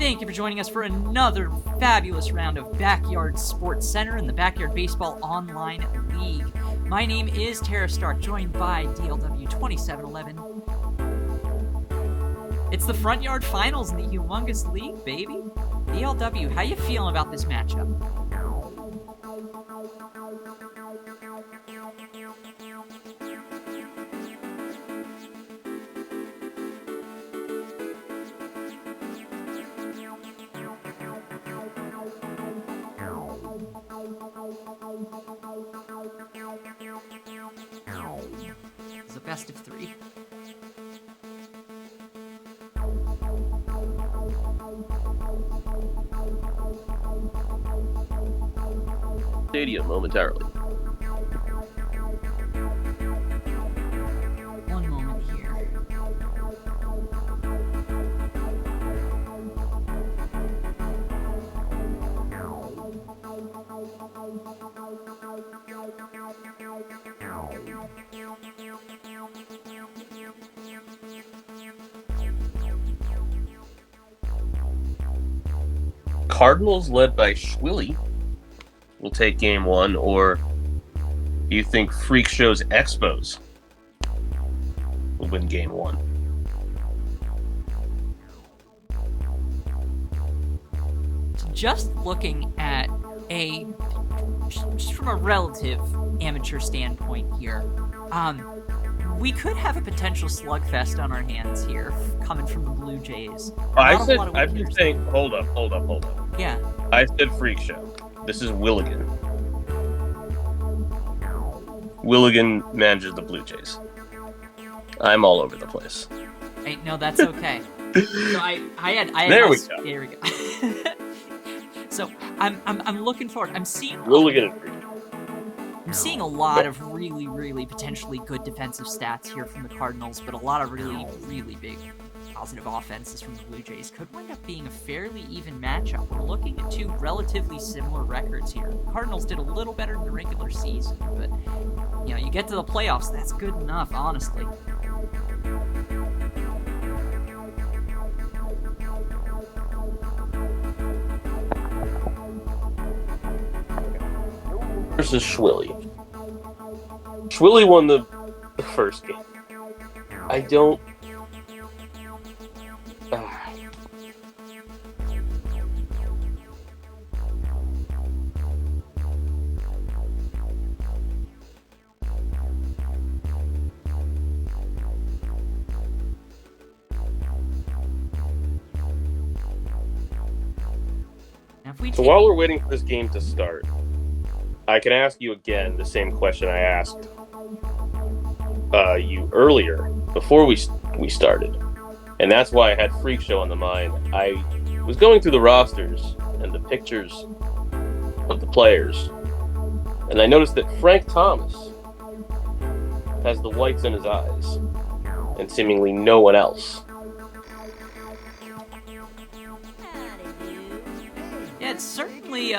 Thank you for joining us for another fabulous round of Backyard Sports Center in the Backyard Baseball Online League. My name is Tara Stark, joined by DLW 2711. It's the Front Yard Finals in the Humongous League, baby. DLW, how you feeling about this matchup? It's a best of three. Stadium momentarily. One moment here. Cardinals led by Schwilly will take game one, or do you think Freak Show's Expos will win game one? Just looking at just from a relative amateur standpoint here, we could have a potential slugfest on our hands here, coming from the Blue Jays. I've been saying, hold up. Yeah. I said Freak Show. This is Willigan. Willigan manages the Blue Jays. I'm all over the place. Hey, no, that's okay. So I had there we go. There we go. So I'm looking forward. I'm seeing Willigan and Freak Show. I'm seeing a lot of really, really potentially good defensive stats here from the Cardinals, but a lot of really, really big positive offenses from the Blue Jays. Could wind up being a fairly even matchup. We're looking at two relatively similar records here. The Cardinals did a little better in the regular season, but you get to the playoffs, that's good enough, honestly. Versus Schwilly. Schwilly won the first game. I don't... So while we're waiting for this game to start, I can ask you again the same question I asked you earlier before we started, and that's why I had Freak Show on the mind. I was going through the rosters and the pictures of the players, and I noticed that Frank Thomas has the whites in his eyes, and seemingly no one else. Yeah, it's certainly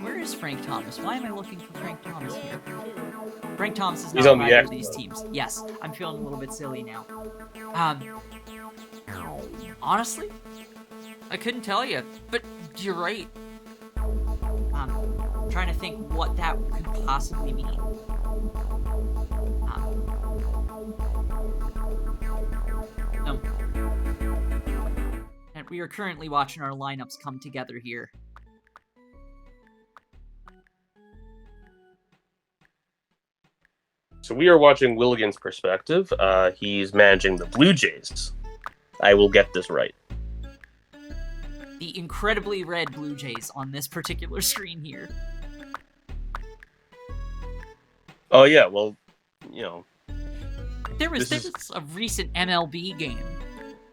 Where is Frank Thomas? Why am I looking for Frank Thomas here? Frank Thomas is not on either of these teams. Yes, I'm feeling a little bit silly now. Honestly, I couldn't tell you, but you're right. I'm trying to think what that could possibly mean. No. And we are currently watching our lineups come together here. So we are watching Willigan's perspective. He's managing the Blue Jays. I will get this right. The incredibly red Blue Jays on this particular screen here. Oh, yeah, well, There was a recent MLB game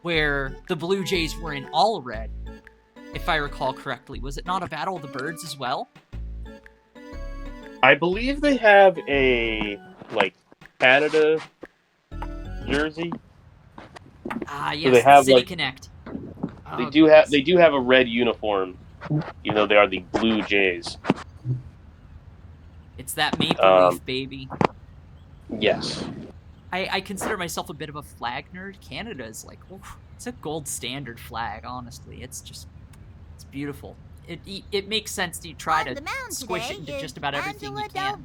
where the Blue Jays were in all red, if I recall correctly. Was it not a Battle of the Birds as well? I believe they have a, Canada jersey. Yes, so they have, City Connect. They do have a red uniform, even though they are the Blue Jays. It's that maple leaf, baby. Yes. I consider myself a bit of a flag nerd. Canada is like, it's a gold standard flag, honestly. It's beautiful. It makes sense to try to squish it into just about everything you can.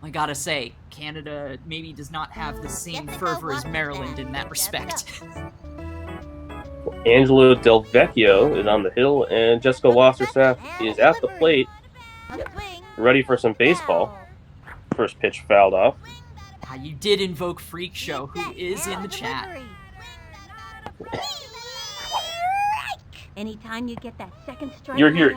I gotta say, Canada maybe does not have the same fervor as Maryland in that respect. Angelo Del Vecchio is on the hill, and Jessica Wasserstaff is at the plate, ready for some baseball. First pitch fouled off. You did invoke Freak Show, who is in the chat. Anytime you get that second strike, You're here.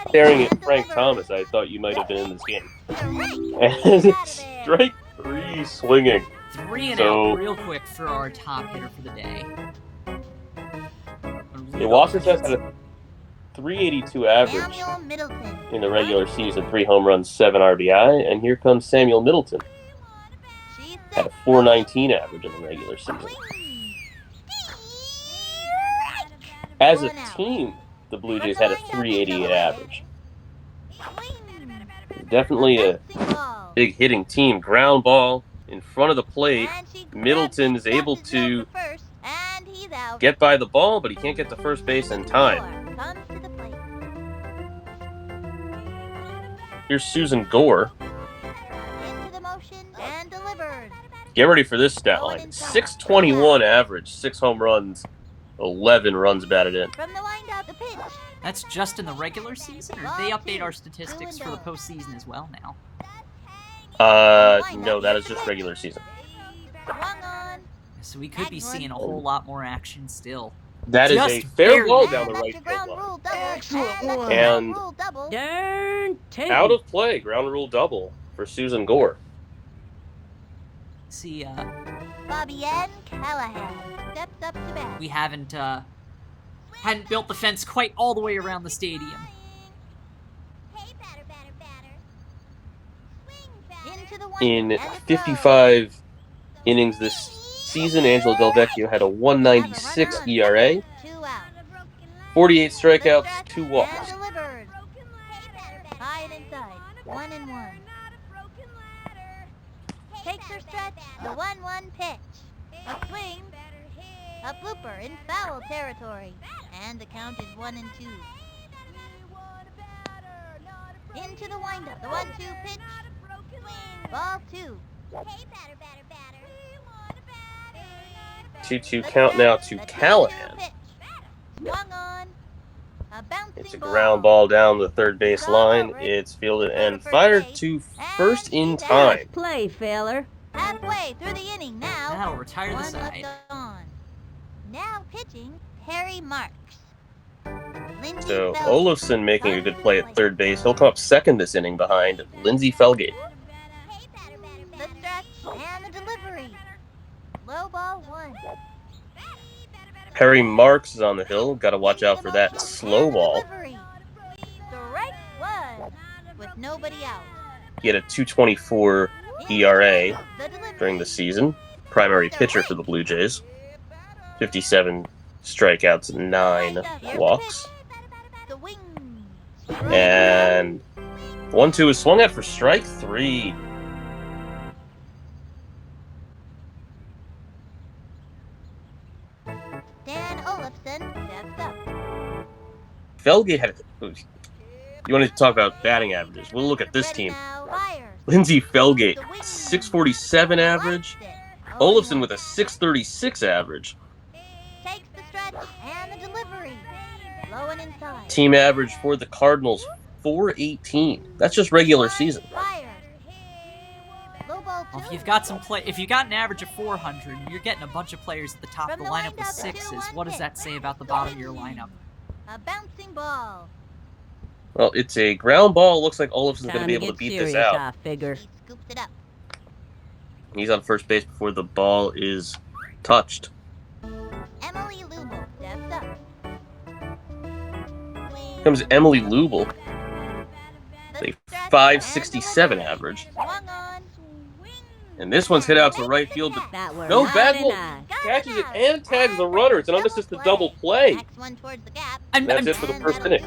Staring at Frank Thomas, I thought you might have been in this game. And strike 3 swinging. 3 and out real quick for our top hitter for the day. Wasserstaff had a 382 average in the regular season, 3 home runs, 7 RBI, and here comes Samuel Middleton. Had a 419 average in the regular season. As a team, the Blue Jays had a 388 average. Definitely a big hitting team. Ground ball in front of the plate. Middleton is able to get by the ball, but he can't get to first base in time. Here's Susan Gore. Get ready for this stat line. 621 average, 6 home runs, 11 runs batted in. That's just in the regular season, or they update our statistics for the postseason as well now? No, that is just regular season. So we could be seeing a whole lot more action still. That is a fair ball down the right field line. Excellent. And out of play, ground rule double for Susan Gore. See, Bobby N. Callahan steps up to bat. We hadn't built the fence quite all the way around the stadium. In 55 innings this season, Angelo Del Vecchio had a 196 ERA, 48 strikeouts, 2 walks. Takes her stretch, the 1-1 pitch. A swing, a blooper in foul territory, and the count is 1-2. Into the windup, the 1-2 pitch. Ball 2. 2-2 count now to Callahan. Swung on. It's a ground ball down the third base line. It's fielded and fired to first in time. Play, Failer. Halfway through the inning now. That'll retire the side. Now pitching, Perry Marks. So Olofsson making a good play at third base. He'll come up second this inning behind Lindsey Felgate. The stretch and the delivery. Low ball 1. Perry Marks is on the hill. Got to watch out for that slow ball. Strike 1 with nobody out. He had a 2.24 ERA during the season. Primary pitcher for the Blue Jays. 57 strikeouts, 9 walks. And 1-2 is swung at for strike 3. Felgate had. You want to talk about batting averages? We'll look at this team. Lindsey Felgate, 647 average. Olofsson with a 636 average. Team average for the Cardinals, 418. That's just regular season. Well, if you've got if you got an average of 400, you're getting a bunch of players at the top of the lineup with 6s. What does that say about the bottom of your lineup? A bouncing ball. Well, it's a ground ball. Looks like Olofsson's going to be able to beat this out. He scoops it up. He's on first base before the ball is touched. Emily Lubel steps up. Comes Emily Lubel. A 567 average. And this one's hit out to right field, but no, Bagwell catches it and tags the runner. It's an unassisted double play. Next one towards the gap. That's it for the first inning.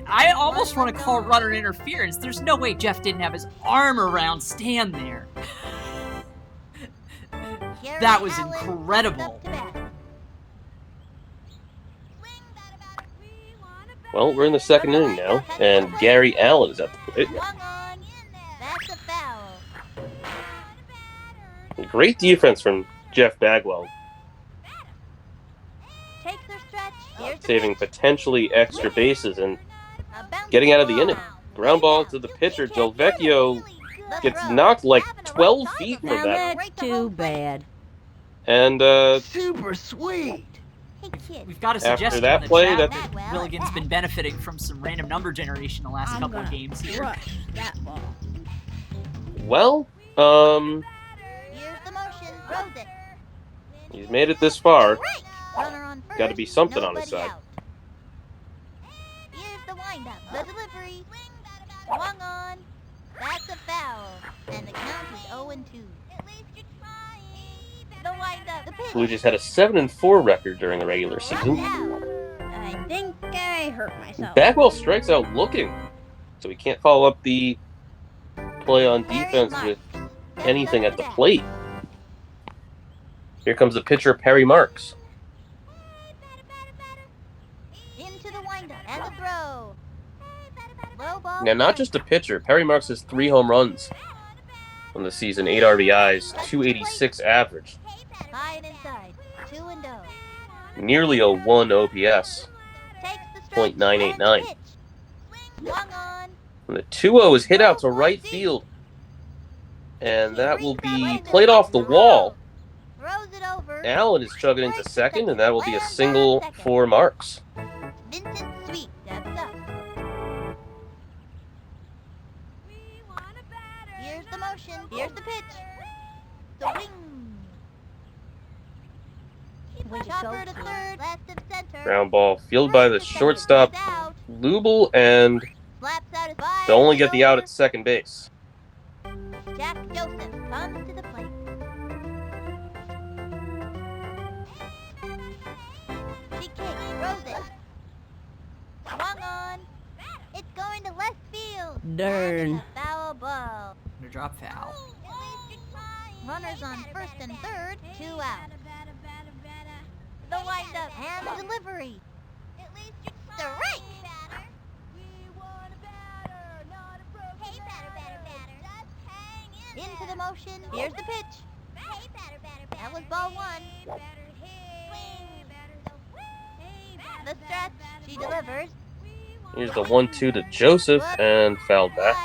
I almost want to call runner interference. There's no way Jeff didn't have his arm around Stan there. That was incredible. Well, we're in the second inning now, and Gary Allen is at the plate. That's a foul. Great defense from Jeff Bagwell, Takes their stretch. Here's the saving pitch. potentially extra bases and A bouncy getting out of the ball. inning. Ground ball to the pitcher, Delvecchio gets knocked like 12 feet from Now that. that's too bad. And Super sweet. Hey, kid. We've got a After suggestion that in the play, chat that's- that Willigan's been benefiting from some random number generation the last I'm couple of gonna games here. crush that ball. well, Here's the motion. Throws it. he's made it this far. Right. Runner on first. Gotta be something on his Nobody side. out. Here's the windup. The delivery. Swung on. That's a foul. And the count is 0-2. At least you're trying. The windup. The pitch. Blue Jays had a 7-4 record during the regular season. Out. I think I hurt myself. Bagwell strikes out looking, so he can't follow up the play on defense with anything at the plate. Here comes the pitcher, Perry Marks. Into the windup. And the throw. Low ball. Now, not just a pitcher. Perry Marks has 3 home runs on the season, 8 RBIs, 286 average, High and inside. 2-0. nearly a 1 OPS. Takes the stretch. .989. And the pitch. Swung on. And the 2-0 is hit out to right field, and that will be played off the wall. Throws it over. Allen is chugging into second, and that will be a single for Marks. Vincent Sweet steps up. Here's the motion. Here's the pitch. The wing. Chopper to third. Left of center. Ground ball fielded by the shortstop, Out. Lubel, and Slaps out his body. they'll only get the out at second base. Jack Joseph comes to the plate. She kicks, throws it. Swung on. It's going to left field. Darn. A foul ball. Under drop foul. Runners on first and third, 2 out. The windup and the delivery. Strike. Into the motion. Here's the pitch. That was ball 1. The stretch. She delivers. Here's the 1-2 to Joseph, and fouled back.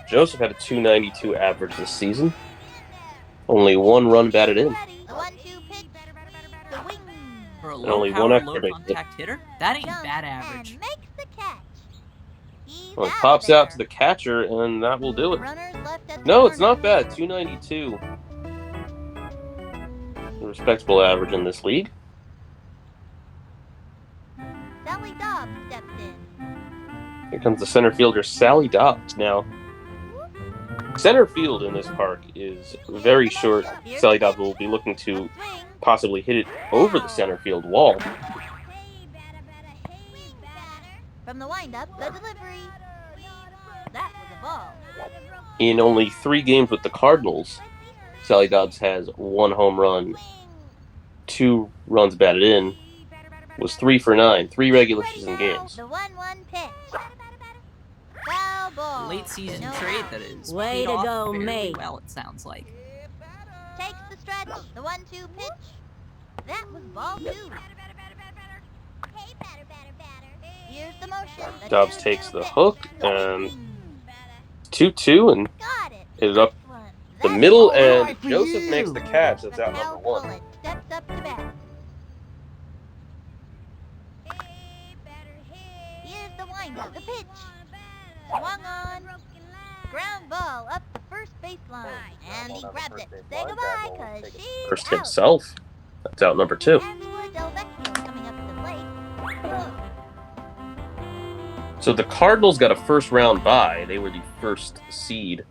Joseph had a .292 average this season. Only 1 run batted in. The 1-2 pitch. The wing. For a And only low-power, one extra base hit. low-contact hitter, that ain't Jumps bad average. And makes the catch. He's Well, it out pops of out to there. the catcher, and that will do it. Runners left at the No, it's corner. not bad. .292. A respectable average in this league. Sally Dobbs steps in. Here comes the center fielder, Sally Dobbs. Now, center field in this park is very short. Sally Dobbs will be looking to Swing. possibly hit it over the center field wall. From the windup, the delivery. That was a ball. In only 3 games with the Cardinals, Sally Dobbs has 1 home run, 2 runs batted in, was 3 for 9, 3 regular season games. The 1-1 pitch. Foul ball. Late season No trade, out. that is. Way Paid to off go, fairly mate. well, it sounds like. Takes the stretch. The 1-2 pitch. That was ball 2. Here's the motion. The Dobbs 2-2 takes the pitch. hook, The and wing. 2-2, and Got it. hit it up Next one. the That's middle, all and right for Joseph you. makes the catch. That's out Cal number 1. Pullen steps up to bat. Here's the windup. The pitch. Swung on. Ground ball up the first baseline. And he grabs it. Say goodbye, cause she's First out. himself. That's out number 2. And Delvecchio coming up to the plate. So the Cardinals got a first round bye. They were the first seed,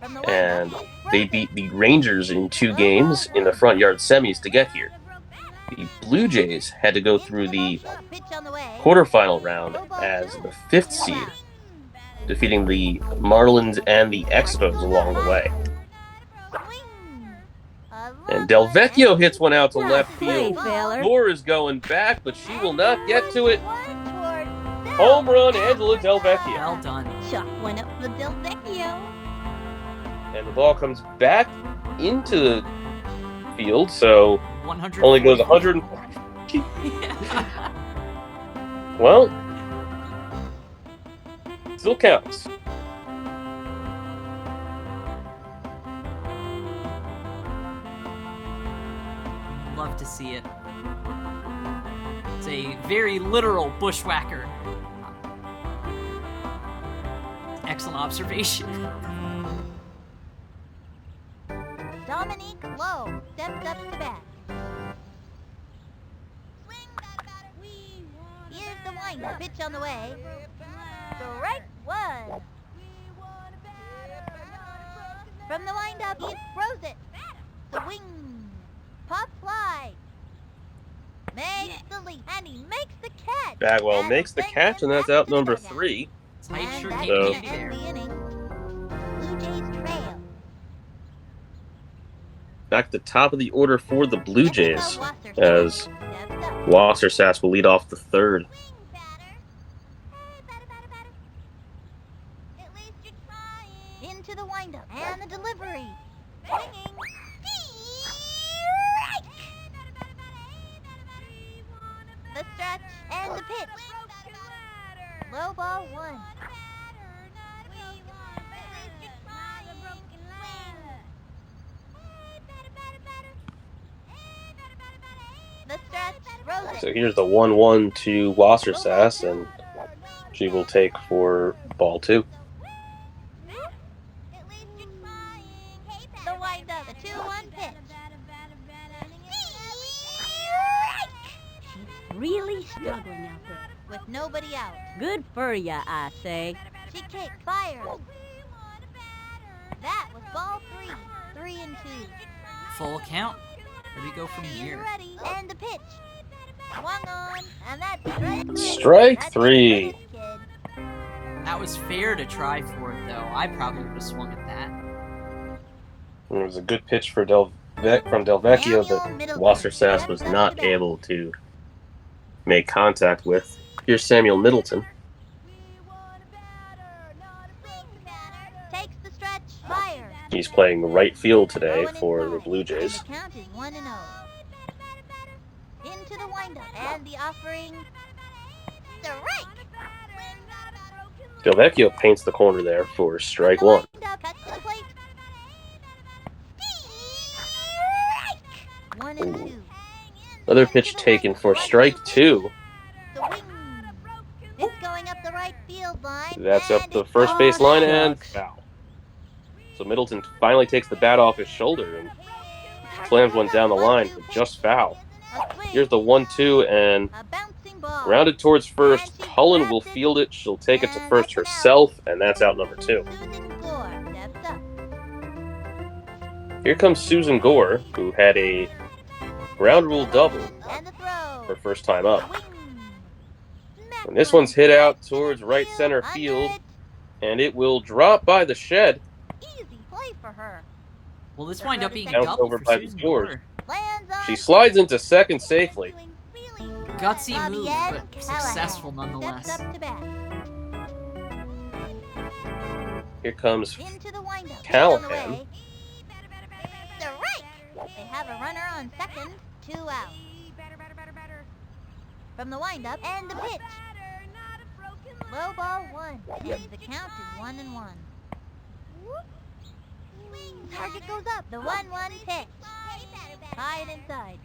From the and windup, they beat the Rangers in 2 games in the front yard semis to get here. the Blue Jays had to go through the Pitch on the way. quarterfinal round as the 5th seed, defeating the Marlins and the Expos along the way. And Del Vecchio hits one out to left field. Gore is going back, but she will not get to it. Home run, Angela Del Vecchio. Well done. Chuck went up the Del Vecchio. And the ball comes back into the field, so 100. only goes 100. Well, still counts. Love to see it. It's a very literal bushwhacker. Excellent observation. Dominique Lowe steps up to bat. Here's the windup. Pitch on the way. Strike one. From the windup, he throws it. Swing. Pop fly. Makes the leap. And he makes the catch. Bagwell And makes the sends catch, him and that's back out to the number dugout. 3. Tight And sure that game will So- maybe end there. the inning. Blue Jays trail. Back at the top of the order for the Blue Jays, Wassersass as steps up. Wassersass will lead off the 3rd. Into the windup and the delivery. Swinging. The stretch and the pitch. Low ball one. The stretch throws it. So here's the 1-1 to Wassersass, and she will take for ball 2. The windup, the 2-1 pitch. Really struggling out there. With nobody out. Good for ya, I say. She kicks, fires. That was ball 3. 3-2. Full count. Where do we go from He is here? ready. And the pitch. Swung on. And that's Strike That's 3. it, kid. That was fair to try for it, though. I probably would have swung at that. It was a good pitch for from Del Vecchio that Wassersass was not able to make contact with. Here's Samuel Middleton. Takes the stretch. Fire. He's playing right field today Going for the inside. Blue Jays. The count is 1-0. Into the windup. And the offering. Strike. Del Vecchio paints the corner there for strike 1. Windup, cut to the plate. 1-2. Another pitch taken for strike 2. Swing. It's going up the right field line. That's and up the it's first on base line and shucks. foul. So Middleton finally takes the bat off his shoulder and slams one down the line, but just foul. A swing. Here's the 1-2 and A bouncing ball. rounded towards first. Cullen will field it. She'll take it to first herself, and that's out number 2. Susan Gore steps up. Here comes Susan Gore, who had a ground rule double And the throw. her first time up. Swing. Smack And this one. one's hit out towards right center Under field, it. and it will drop by the shed. Easy play for her. Will this wind up being a Bounced double over for by the Susan George. Gore? Lands on She slides into second safely. Doing really good. Gutsy Bobby move, Ed but Callahan successful nonetheless. Steps up to bat. Here comes Into the windup. Callahan. On the way. Strike. They have a runner on second. 2 out. From the windup and the pitch. Low ball 1. And the count is 1-1. Target goes up. The 1-1 pitch. Tied inside.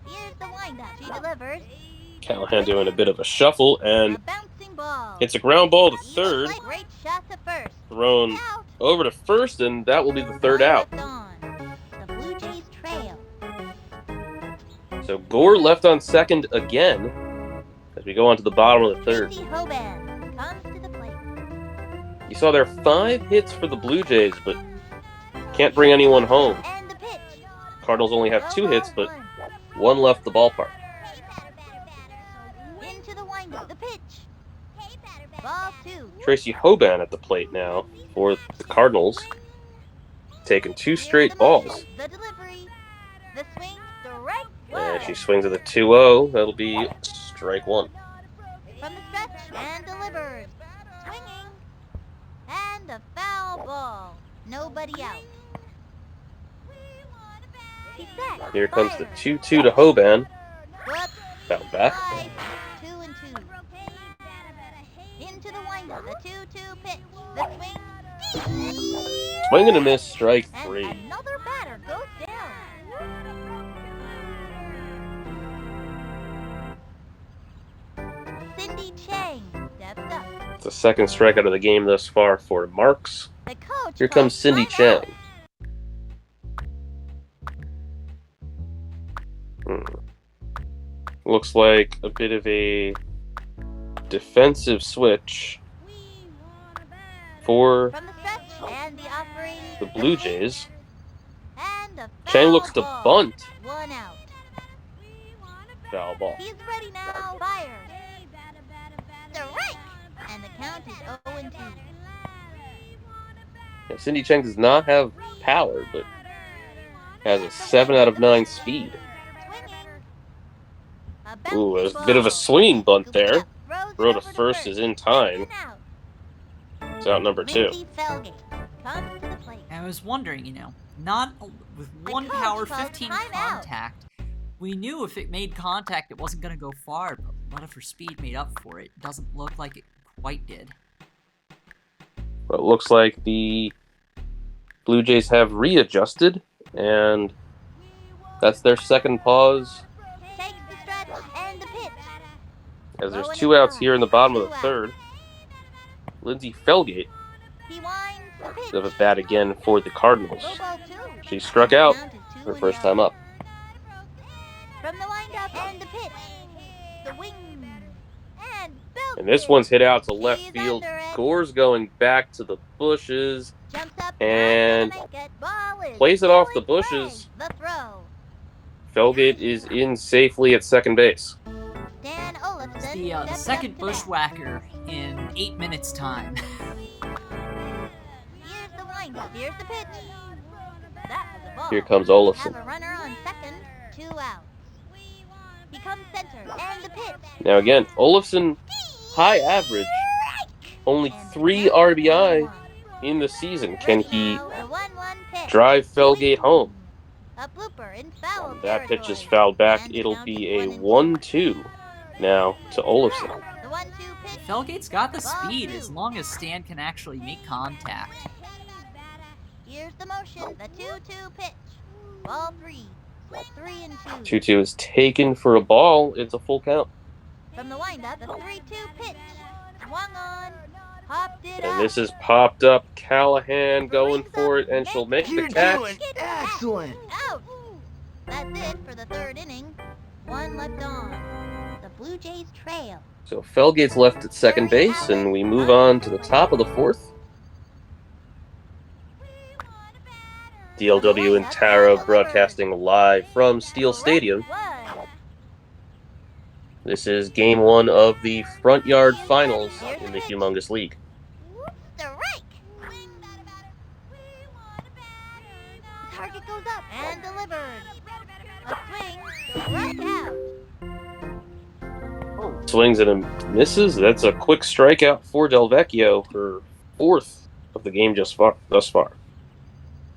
Here's the windup. She delivers. Callahan doing a bit of a shuffle, A and bouncing ball. it's a ground ball to Easy third, play. Great shot to first. thrown Out. over to first, and that will be the third out. Left on. The Blue Jays trail. So Gore left on second again as we go on to the bottom of the third. Casey Hoban comes to the plate. You saw there 5 hits for the Blue Jays, but can't bring anyone home. And the pitch. Cardinals only have 2 hits, but 1 left the ballpark. Into the windup. The pitch. Ball 2. Tracy Hoban at the plate now for the Cardinals, taking 2 straight balls. The delivery. The swing. Strike And 1. she swings at a 2-0. That'll be strike 1. From the stretch and delivered. Swinging. And a foul ball. Nobody out. He's set. Here comes the Fire. 2-2 to Hoban. Whoops. Foul back. 2 and 2. Into the windup. The 2-2 pitch. The swing. Swing and a miss, strike And 3. another batter goes down. Cindy Chang steps up. It's the second strikeout of the game thus far for Marks. The coach Here comes calls Cindy timeout. Chang. Looks like a bit of a defensive switch for From the stretch and the offering. the Blue Jays. And a Chang foul looks to ball. bunt. 1 out. Foul ball. He's ready now. Fire. Strike. And the count is 0 and 2. Yeah, Cindy Chang does not have power, but has a 7 out of 9 speed. Ooh, there's a bit of a swinging bunt there. Throw to first is in time. It's out number 2. Mindy Felgate comes to the plate. I was wondering, not with one coach power, calls 15 timeout. contact. We knew if it made contact, it wasn't going to go far, but what if her speed made up for it? Doesn't look like it quite did. But it looks like the Blue Jays have readjusted, and that's their second pause, Takes the stretch and the pitch. as there's 2 outs here in the bottom of the third. Lindsay Felgate He winds the pitch. does a bat again for the Cardinals. Low ball 2. She struck out Count is 2 her and first 0. time up. From the windup and the pitch. The wing. And Belknap And this one's hit out to left He's field. under it. Gore's going back to the bushes. Jumps up and not gonna make it. Ball is plays it off still the in bushes. play. The throw. Felgate is in safely at second base. Dan Olafson. It's the steps up second to bat. bushwhacker in 8 minutes' time. Here's the windup. Here's the pitch. That was a ball. Here comes Olafson. Have a runner on second. 2 outs. He comes center and the pitch. Now again, Olafson, high average, only 3 RBI in the season. Can he drive Felgate home? A blooper in foul That pitch is territory. fouled back. And It'll down be to a 1-2. 1-2 now to Olafson. The 1-2 pitch. Felgate's got the Ball speed 2. as long as Stan can actually make contact. Here's the motion. The 2-2 pitch. Ball 3. 3 and 2. 2-2 is taken for a ball. It's a full count. From the windup, the 3-2 pitch. Swung on. Popped it And up. this is popped up. Callahan going for it, and she'll make the You're catch. doing excellent. Out. That's it for the third inning. 1 left on. The Blue Jays trail. So Felgate's left at second base, and we move on to the top of the fourth. DLW and Tara broadcasting live from Steel Stadium. This is game 1 of the front yard finals in the Humongous League. Strike. Target goes up and delivered. A swing. Strike out. Swings and a misses. That's a quick strikeout for Del Vecchio, her 4th of the game thus far.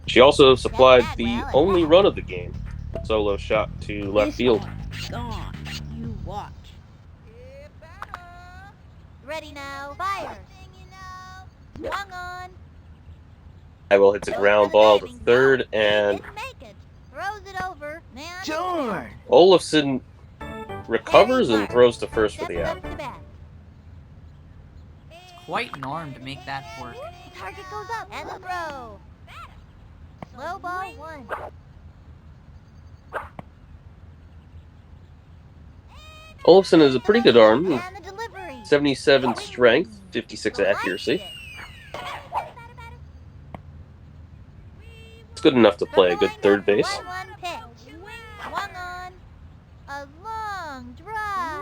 She also supplied the only run of the game. Solo shot to left field. Gone. You watch. Ready now. Fire. Swung on. Will hits a ground ball to third, and Didn't make it. Throws it over. Man. Darn. Olafson recovers and throws to first for the out. Steps up to bat. Quite an arm to make that work. Target goes up and the throw. Slow ball 1. Olafson has a pretty good arm. And the delivery. 77 strength, 56 accuracy. It's good enough to play a good third base. 1-1 pitch.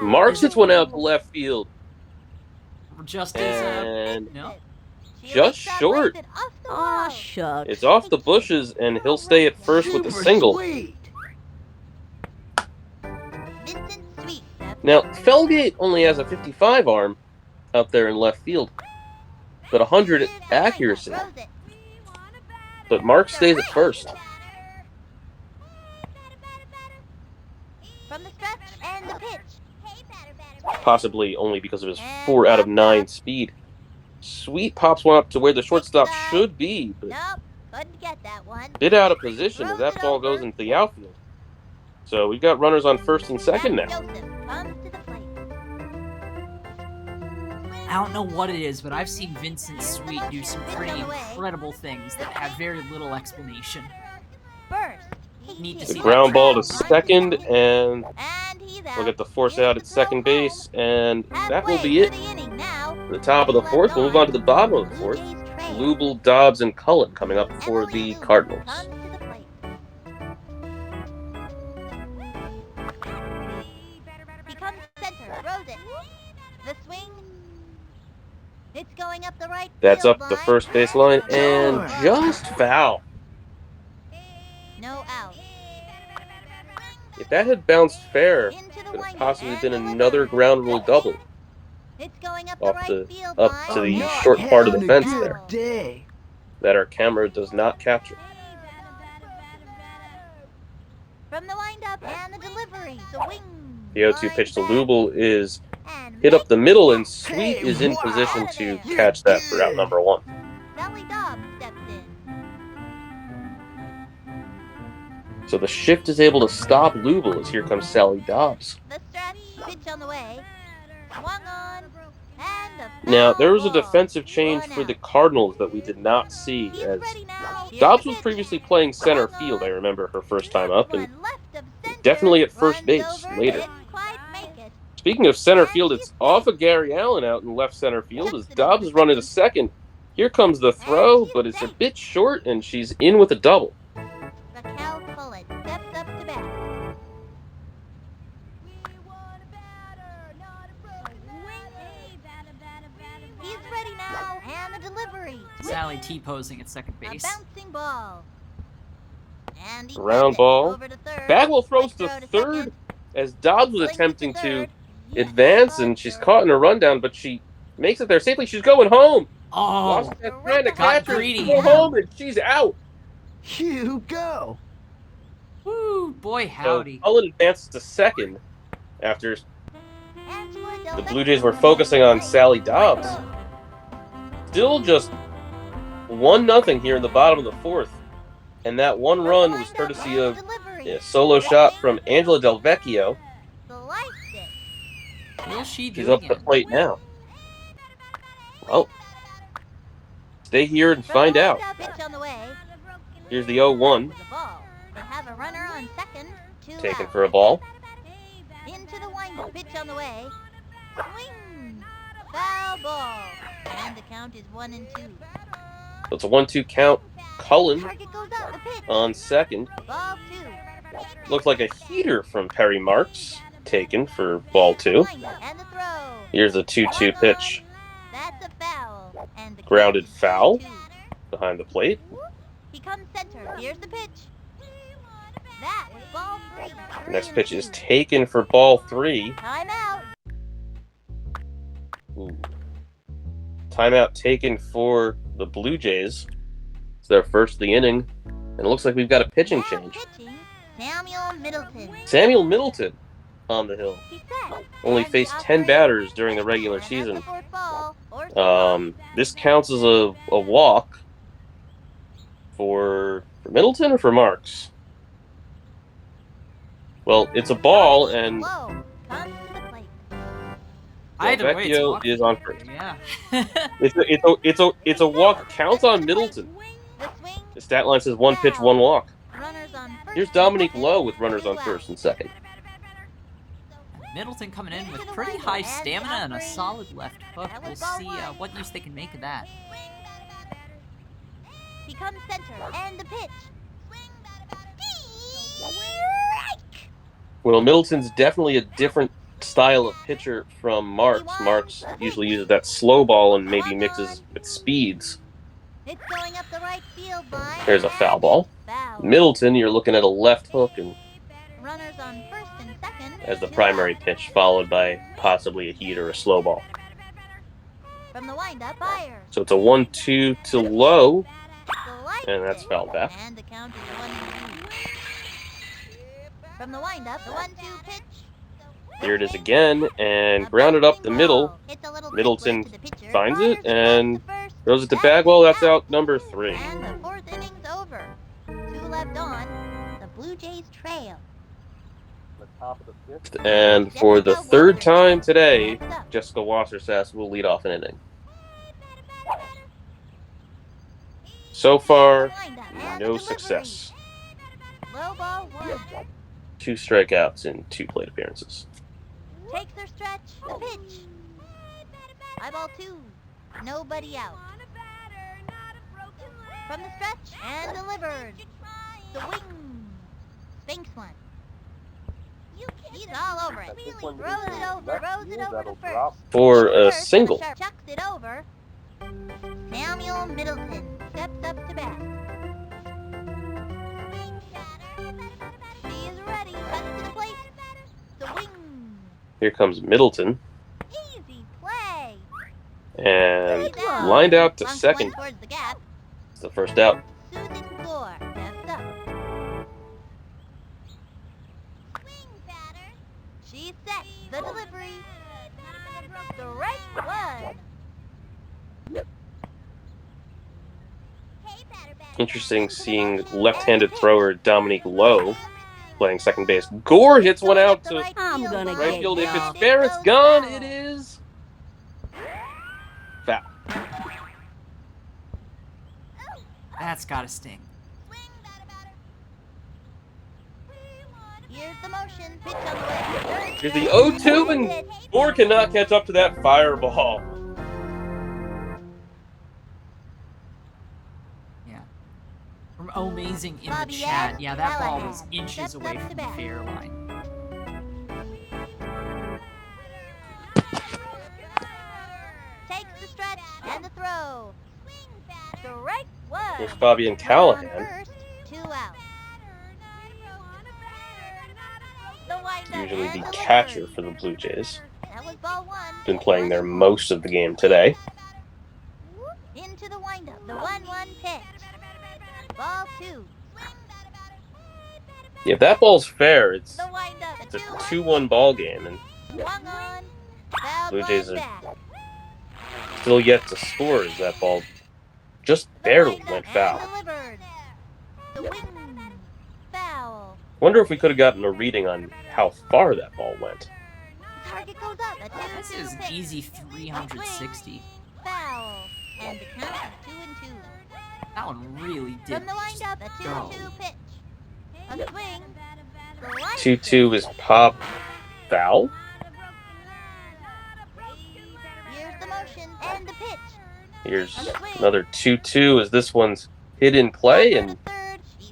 Marks hits one out to left field. Just as And no. She just wakes up, short. lays it off the Aw, wall. shucks. It's off the bushes, and he'll stay at first with a single. Vincent Sweet. Now, Felgate only has a 55 arm out there in left field, but 100 accuracy. Throws it. But Marks stays at first. From the stretch and the pitch. Possibly only because of his 4 out of 9 speed. Sweet pops one up to where the shortstop should be, but Nope, couldn't get that one. bit out of position as that ball goes into the outfield. So we've got runners on first and second now. Joseph comes to the plate. I don't know what it is, but I've seen Vincent Sweet do some pretty incredible things that have very little explanation. First. Neat to The see ground that. ball to second, and And he's out. we'll get the force out at second base, and that will Halfway be it. through the inning now. The top of the fourth. We'll move on to the bottom of the Blue fourth. Jays trade. Lubel, Dobbs, and Cullen coming up for Emily the Lou Cardinals. comes to the plate. He comes center, throws it. The swing. It's going up the right That's field up the line. first base line, and just foul. No out. If that had bounced fair, Into the could have windup possibly and been delivered. another ground rule double It's going up the off right the field up line. to the Oh, short part of the fence Foul. there that our camera does not capture. From the windup and the delivery. Swing. The 0-2 pitch to Lubel is And hit up the middle, and Hey, Sweet is in wow. position to You're catch that for out good. number 1. Sally Dobbs steps in. So the shift is able to stop Lubel as here comes Sally Dobbs. The stretch. Pitch on the way. Swung on. And the Now, foul there was a ball. defensive change One for the out. Cardinals that we did not see, He's as ready now. Here's Dobbs the was pitch. previously playing center Swung field, I on. remember, her first time up, and One left of center. definitely at first Runs base over, later. didn't quite make it. Speaking of center field, it's off of Gary Allen out in left center field as Dobbs is running to second. Here comes the throw, but it's a bit short, and she's in with a double. Raquel Cullen steps up to bat. He's ready now. And the delivery. Sally T-posing at second A base. bouncing ball. And he Round sends it ball. over to third. Bagwell throws Quick to throw third second. as Dobbs was Swings attempting to third. advance, and she's caught in a rundown, but she makes it there safely. She's going home. Oh, Washington's trying to got catch her. greedy. Go home, and she's out. You go. woo, boy So howdy. Cullen advances to second after Angela the Del Blue Jays were Vecchio focusing on plays Sally right Dobbs. field. Still just 1-0 here in the bottom of the fourth. And that one run was courtesy of a solo shot from Angela Del Vecchio. Sliced it. Will she She's do up the again? plate now. Well, stay here and From find the out. windup, pitch on the way. Here's the 0-1, With the ball. They have a runner on second. Two taken out. for a ball. Into the windup, pitch on the way. Swing. Foul ball. And the count is 1-2. So it's a 1-2 count. Cullen Target goes up the pitch. on second. Ball 2. Looks like a heater from Perry Marks, taken for ball 2. And the throw. Here's a 2-2 pitch That's a foul. And the Grounded count is foul. 2-2. behind the plate. He comes center. Here's the pitch. That was ball 3. Next pitch is taken for ball 3. Timeout. Ooh. Timeout taken for the Blue Jays. It's their first of the inning, and it looks like we've got a pitching Now change. pitching, Samuel Middleton. Samuel Middleton on the hill. He set. Only And faced the 10 operator. batters during the regular And that's season. the fourth ball. Fourth ball. This counts as a walk for Middleton or for Marks? Well, it's a ball, and Low comes to the plate. Either way, it's a Vecchio walk. is on first. Yeah. It's a walk. Counts on Middleton. The swing. The stat line says 1 pitch, 1 walk. Runners on first. Here's and Dominique second, Lowe with runners on two first out. and second. Middleton coming in with pretty high stamina and a solid left hook. We'll see what use they can make of that. He comes center and the pitch. Strike. Well, Middleton's definitely a different style of pitcher from Marks. Marks usually uses that slow ball and maybe mixes with speeds. It's going up the right field line. There's a foul ball. Foul. Middleton, you're looking at a left hook and Runners on first and second. as the 2 primary out. pitch, followed by possibly a heat or a slow ball. From the windup, fire. So it's a 1-2 to low, Slice and that's it. fouled back. And the count is 1-2. From the windup, the 1-2 pitch. Here it is again, and grounded up the middle. Middleton finds it and throws it to Bagwell. That's out number 3. And the 4th inning's over. 2 left on. The Blue Jays trail. And for the 3rd time today, Jessica Wassersass will lead off an inning. So far, no success. Low ball 1. 2 strikeouts in 2 plate appearances. Takes her stretch. The pitch. High ball 2. Nobody out. From the stretch and delivered. The wing. Spanks one. He's all over it. Throws it over to first. For a First, single. Chucks it over. Samuel Middleton steps up to bat. She is ready. Cuts to the plate. The wing. Here comes Middleton, Easy play. and lined out to Bunks second. one towards the gap. It's the first out. Susan Gore steps up. Swing batter. She's set. The delivery. Strike one. Interesting seeing left-handed thrower Dominique Lowe playing second base. Gore hits one out to I'm gonna right get field. If y'all. it's fair, it's gone. It is foul. That's gotta sting. Here's the motion. Pitch on the way. Here's the 0-2, and Gore cannot catch up to that fireball. Yeah. From Amazing in the Bobby chat, Ed yeah, that ball was Callahan inches steps away up from to the bat. fair line. Takes the stretch and the throw. Strike one. Here's Fabian On Callahan. first, 2 out. The windup Usually and the delivered. catcher for the Blue Jays. That was ball 1. Been playing there most of the game today. Into the windup. The 1-1 pitch. Ball 2. Yeah, if that ball's fair, it's The windup. a 2-1 ball game, and Swung on. Foul Blue ball Jays are back. still yet to score as that ball just The barely windup went and foul. delivered. The wing. Foul. Wonder if we could have gotten a reading on how far that ball went. Target goes up. A 2-2 This is an pitch. easy 360. Foul. And the count is 2-2. That one really did From the just windup, a 2-2 go. pitch. A swing. Slice 2-2 is pop foul. Here's the motion and the pitch. Here's another 2-2 as this one's hit in play, and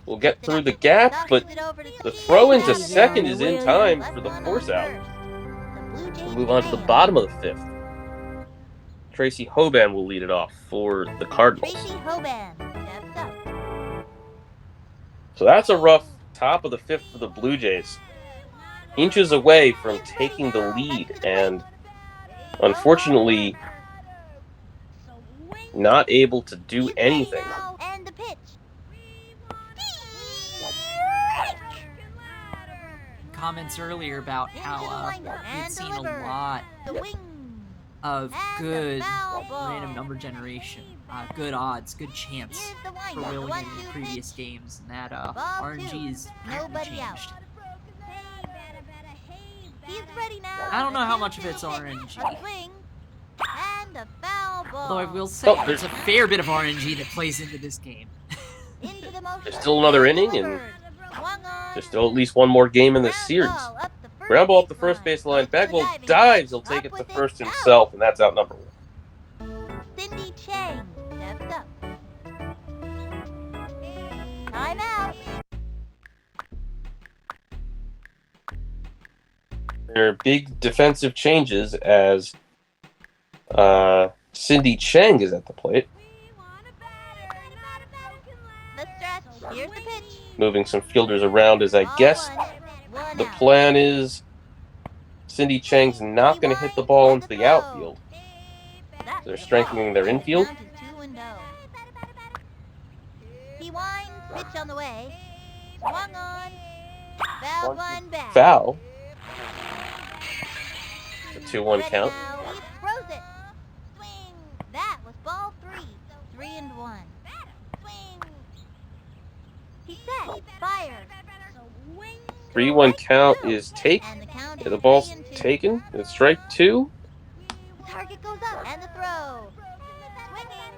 we'll get through the gap, but the throw into second is in time for the force out. We'll move on to the bottom of the 5th. Tracy Hoban will lead it off for the Cardinals. Tracy Hoban steps up. So that's a rough top of the 5th for the Blue Jays. Inches away from taking the lead, and unfortunately not able to do anything. And the pitch. Comments earlier about how we'd seen a lot The wing. of And good the foul ball. random number generation, good odds, good chance Here's the for windup. The Willigan in 1-2 previous pitch. games, and that Ball RNG two. is apparently Nobody out. changed. He's ready now. I don't know The how much of 2-2 it's pitch. RNG. A swing. And a foul ball. Although I will say, Oh, there's a fair bit of RNG that plays into this game. Into the motion. There's still another inning, and Delivered. Swung on. there's still at least one more game in this Ground series. ball up the first Ground ball up the baseline. first baseline. Goes to the Bagwell diving dives. catch. He'll take Up it to with first out. himself, and that's out number 1. Cindy Chang steps up. Time out. There are big defensive changes as Cindy Cheng is at the plate, The stretch. Here's the pitch. moving some fielders around as I Ball guess one. One the out. plan is Cindy Cheng's not going to hit the ball into the outfield. That's They're the strengthening ball. their And the infield. count is 2-0. He winds. Pitch on the way. Swung on. Foul one back. Foul. It's a 2-1 Ready count. now. He throws it. Swing. That was ball 3. 3-1. Swing. He set. Fires. 3-1 count is taken. And the count Yeah, is the ball's 3-2. taken. It's strike 2. The target goes up. And the throw. Swinging.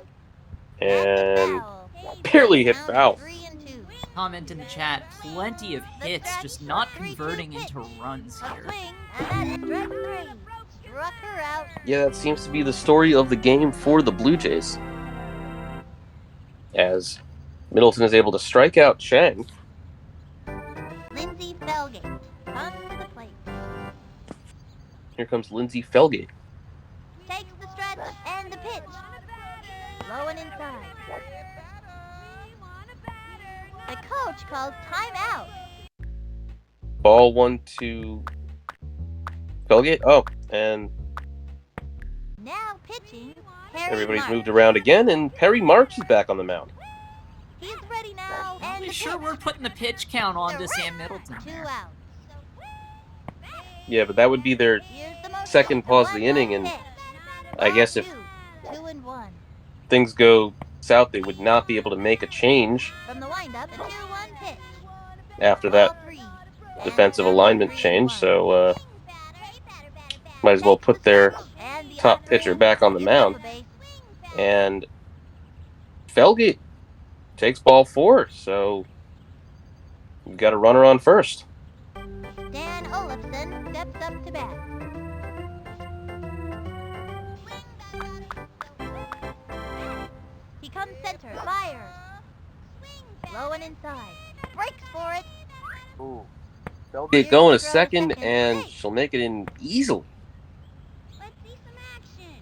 And Foul. barely hit Count is foul. 3-2. Comment in the chat, plenty of hits, just not converting into runs A here. swing. And that's strike 3. Struck her out. Yeah, that seems to be the story of the game for the Blue Jays. As Middleton is able to strike out Cheng. Lindsay Felgate comes to the plate. Here comes Lindsay Felgate. Takes the stretch and the pitch. Low and inside. The coach calls timeout. Ball 1 to Felgate. Oh, and Now pitching. Harry everybody's Marks. moved around again, and Perry Marks is back on the mound. He's ready now. And Probably the sure pitch. we're putting the pitch count on to Sam Middleton 2 there. out. Yeah, but that would be their Here's the motion. second pause of the 1-1 inning, and pitch. I guess Ball if 2-1. things go south, they would not be able to make a change From the windup, the 2-1 pitch. after that Ball 3. defensive And alignment 3-1. change, so might as well put their And the top offering pitcher back on the is mound. up a base. and Felgate takes ball 4, so we've got a runner on first. Dan Olafson steps up to bat. He comes center, fires. Low and inside. Breaks for it. Get going a second, and she'll make it in easily. Let's see some action.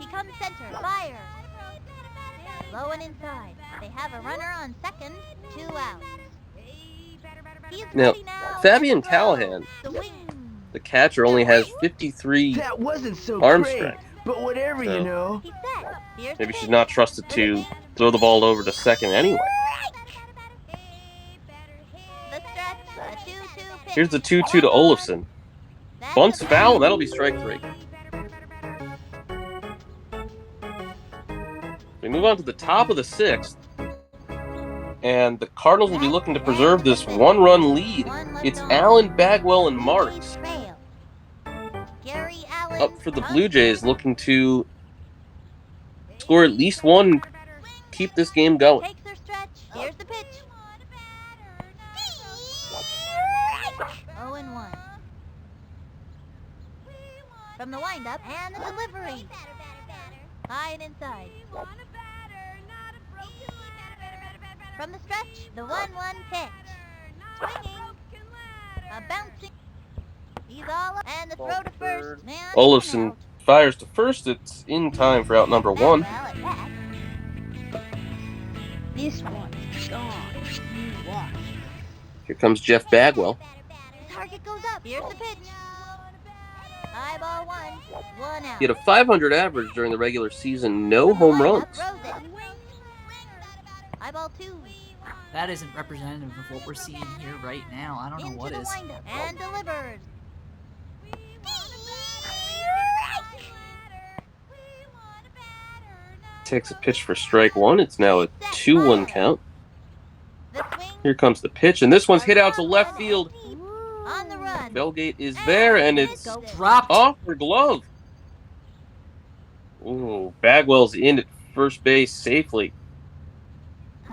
He comes center, fires. Low and inside. They have a runner on second, 2 outs. He's Now, ready now. Fabian and throw. Callahan, Swing. the catcher, only has 53 That wasn't so arm great, strength. but whatever, So- you know. He's set. Here's Maybe the she's pitch. not trusted to throw the ball over to second anyway. The stretch, a 2-2 pitch. Here's the 2-2 to Olafson. That's Bunts a foul, and that'll be strike 3. We move on to the top of the 6th, and the Cardinals will be looking to preserve this 1-run lead. It's Allen, Bagwell, and Marks Gary Allen up for the Blue Jays, looking to score at least one, keep this game going. Takes their stretch. Here's the pitch. 0-1. From the windup and the delivery. High and inside. From the stretch, the 1-1 pitch. Swinging. A bouncing. He's all up. And the throw to first. Man, Olafson fires to first. It's in time for out number 1. This one's gone. You watch. Here comes Jeff Bagwell. The target goes up. Here's the pitch. High ball 1 out. He had a 500 average during the regular season, no home runs. High ball 2. That isn't representative of what we're seeing here right now. I don't know Into what the is. windup and delivers. Takes a pitch for strike 1. It's now a 2-1 count. The swing Here comes the pitch, and this one's hit out to left field. on the run. Belgate is there, and it's Dropped. off her glove. Ooh, Bagwell's in at first base safely.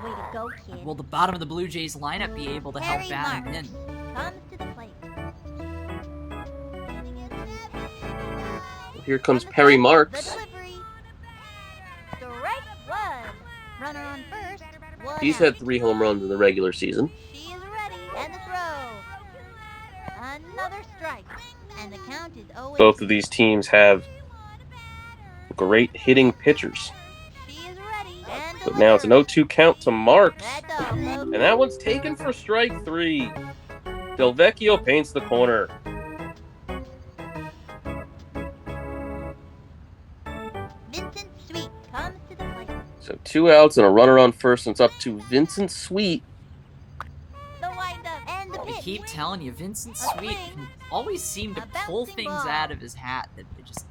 Way to go, kid. Will the bottom of the Blue Jays lineup be able to help Harry bat him Marks in? comes to the plate. Here comes On the Perry stretch, Marks. The delivery. Strike 1. Runner on first. 1 He's out. had 3 home runs in the regular season. She is ready. And the throw. another strike. And the count is 0-2. Both of these teams have great hitting pitchers. She is ready. And But now it's an 0-2 count to Marks. That's all, folks. And that one's taken for strike 3. Delvecchio paints the corner. Vincent Sweet comes to the plate. So 2 outs and a runner on first, and it's up to Vincent Sweet. The windup and the I pitch. keep telling you, Vincent Sweet can always seem to pull things out of his hat that they just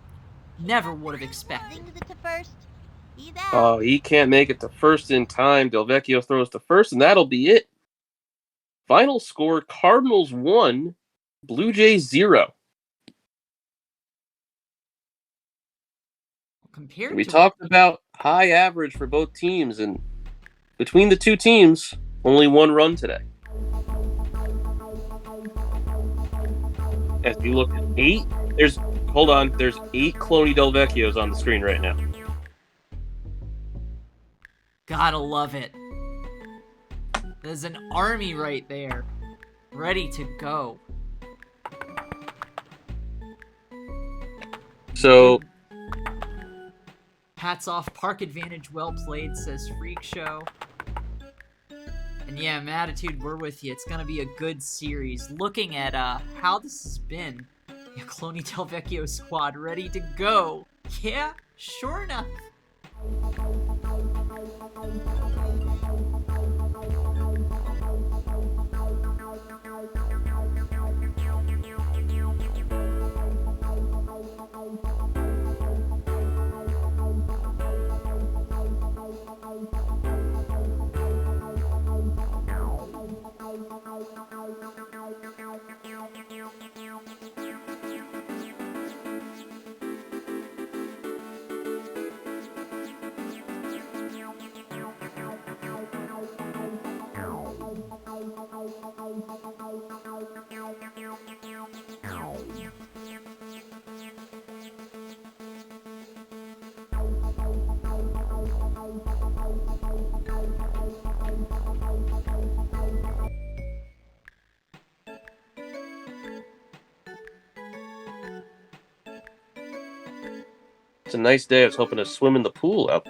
never would have expected. Sings it to first. He's out. Oh, he can't make it to first in time. Delvecchio throws to first, and that'll be it. Final score, Cardinals 1, Blue Jays 0. Compared We to talked about high average for both teams, and between the two teams, only 1 run today. As you look at 8, there's 8 Cloney Delvecchios on the screen right now. Gotta love it. There's an army right there, ready to go. So, Hats off, park advantage, well played, says Freak Show. And yeah, Mattitude, we're with you. It's gonna be a good series. Looking at how this has been, yeah, Cloney Delvecchio squad ready to go. Yeah, sure enough. it's a nice day. I was hoping to swim in the pool out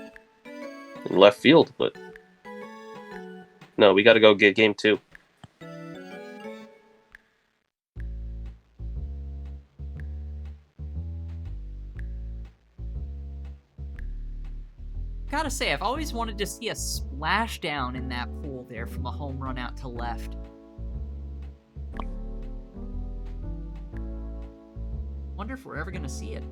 in left field, but no, we got to go get game 2. Gotta say, I've always wanted to see a splashdown in that pool there from a home run out to left. Wonder if we're ever gonna see it.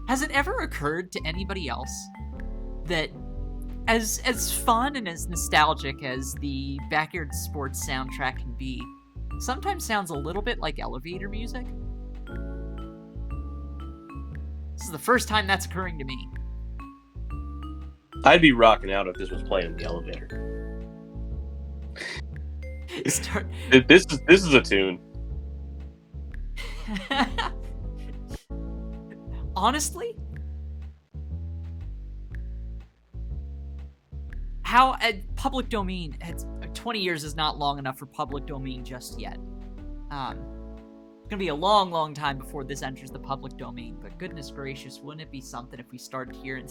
Has it ever occurred to anybody else that as fun and as nostalgic as the Backyard Sports soundtrack can be, sometimes sounds a little bit like elevator music? This is the first time that's occurring to me. I'd be rocking out if this was playing in the elevator. This is a tune. Honestly, how public domain, 20 years is not long enough for public domain just yet. It's gonna be a long, long time before this enters the public domain, but goodness gracious, wouldn't it be something if we started hearing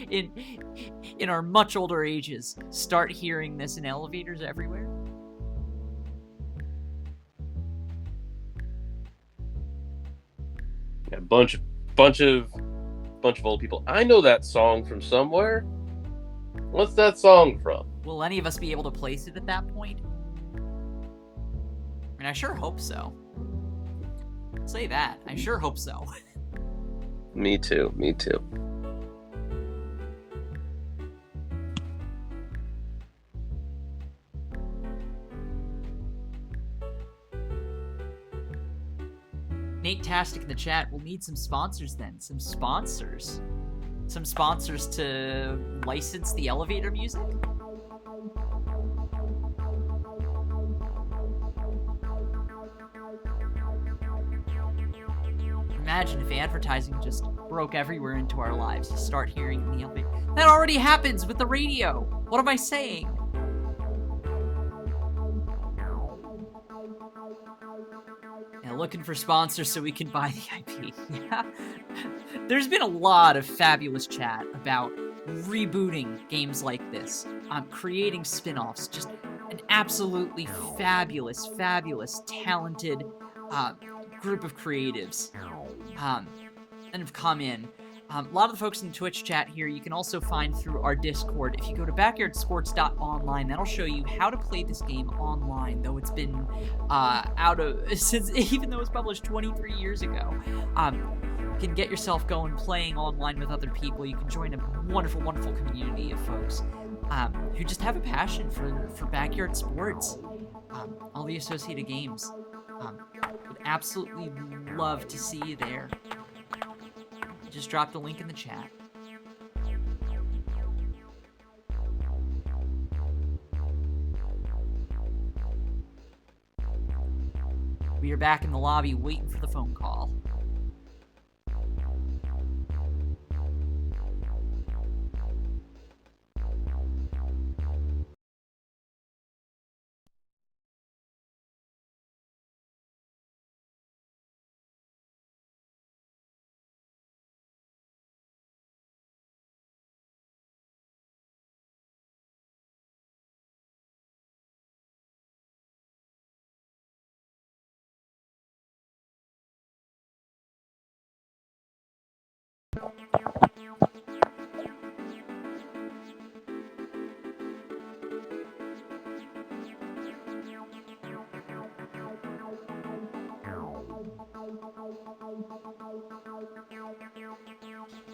in our much older ages, start hearing this in elevators everywhere? A bunch of old people. I know that song from somewhere. What's that song from? Will any of us be able to place it at that point? I mean, I sure hope so. I'll say that. I sure hope so. Me too. Nate Tastic in the chat, we'll need some sponsors then. Some sponsors to license the elevator music? imagine if advertising just broke everywhere into our lives. You start hearing in the elevator. That already happens with the radio. What am I saying? Yeah, looking for sponsors so we can buy the IP. Yeah. There's been a lot of fabulous chat about rebooting games like this, creating spin-offs, just an absolutely fabulous, talented group of creatives that have come in. A lot of the folks in the Twitch chat here you can also find through our Discord. If you go to backyardsports.online, that'll show you how to play this game online, though it's been even though it was published 23 years ago. You can get yourself going playing online with other people. You can join a wonderful, wonderful community of folks who just have a passion for backyard sports, all the associated games. Would absolutely love to see you there. Just drop the link in the chat. We are back in the lobby waiting for the phone call.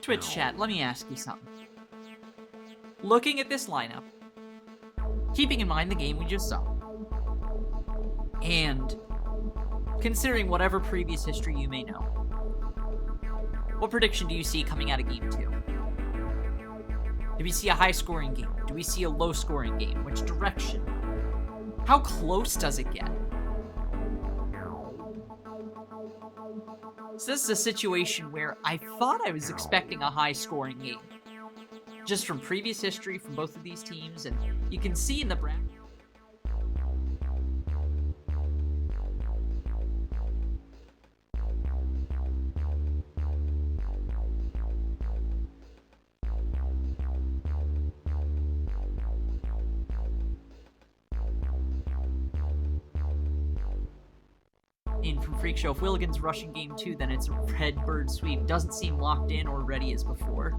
Twitch chat, let me ask you something. Looking at this lineup, keeping in mind the game we just saw, and considering whatever previous history you may know, what prediction do you see coming out of Game 2? Do we see a high-scoring game? Do we see a low-scoring game? Which direction? How close does it get? So this is a situation where I thought I was expecting a high-scoring game. Just from previous history from both of these teams, and you can see in the bracket. In from Freak Show, if Willigan's rushing game 2, then it's a red bird sweep. Doesn't seem locked in or ready as before.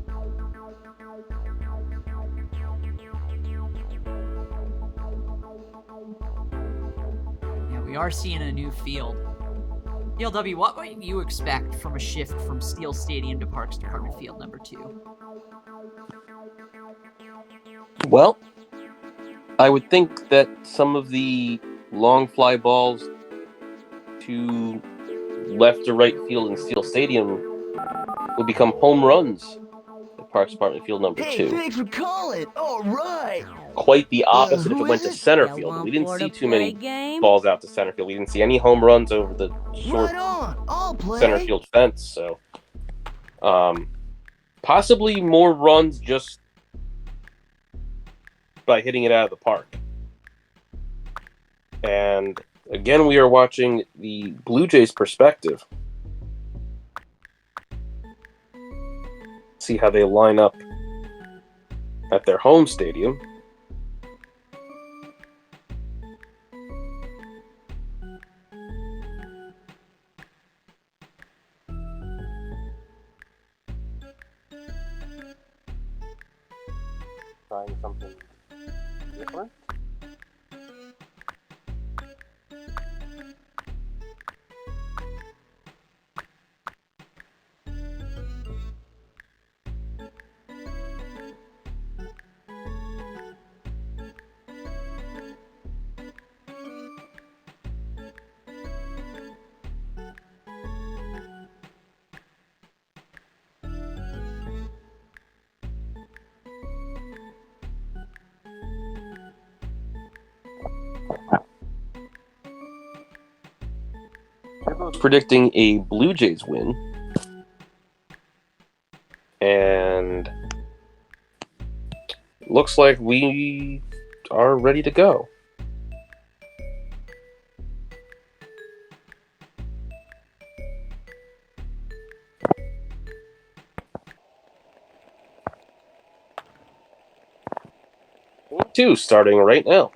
Yeah, we are seeing a new field. DLW, what might you expect from a shift from Steel Stadium to Parks Department Field number 2? Well, I would think that some of the long fly balls to left or right field in Steel Stadium will become home runs at Parks Department Field number 2. Hey, thanks for calling. All right. Quite the opposite if who it went is to it? center Y'all field. want We didn't for see to too play many game? balls out to center field. We didn't see any home runs over the short Right on. I'll play. center field fence. So, possibly more runs just by hitting it out of the park. And again, we are watching the Blue Jays' perspective. See how they line up at their home stadium. Trying something different. Predicting a Blue Jays win. And looks like we are ready to go. Two starting right now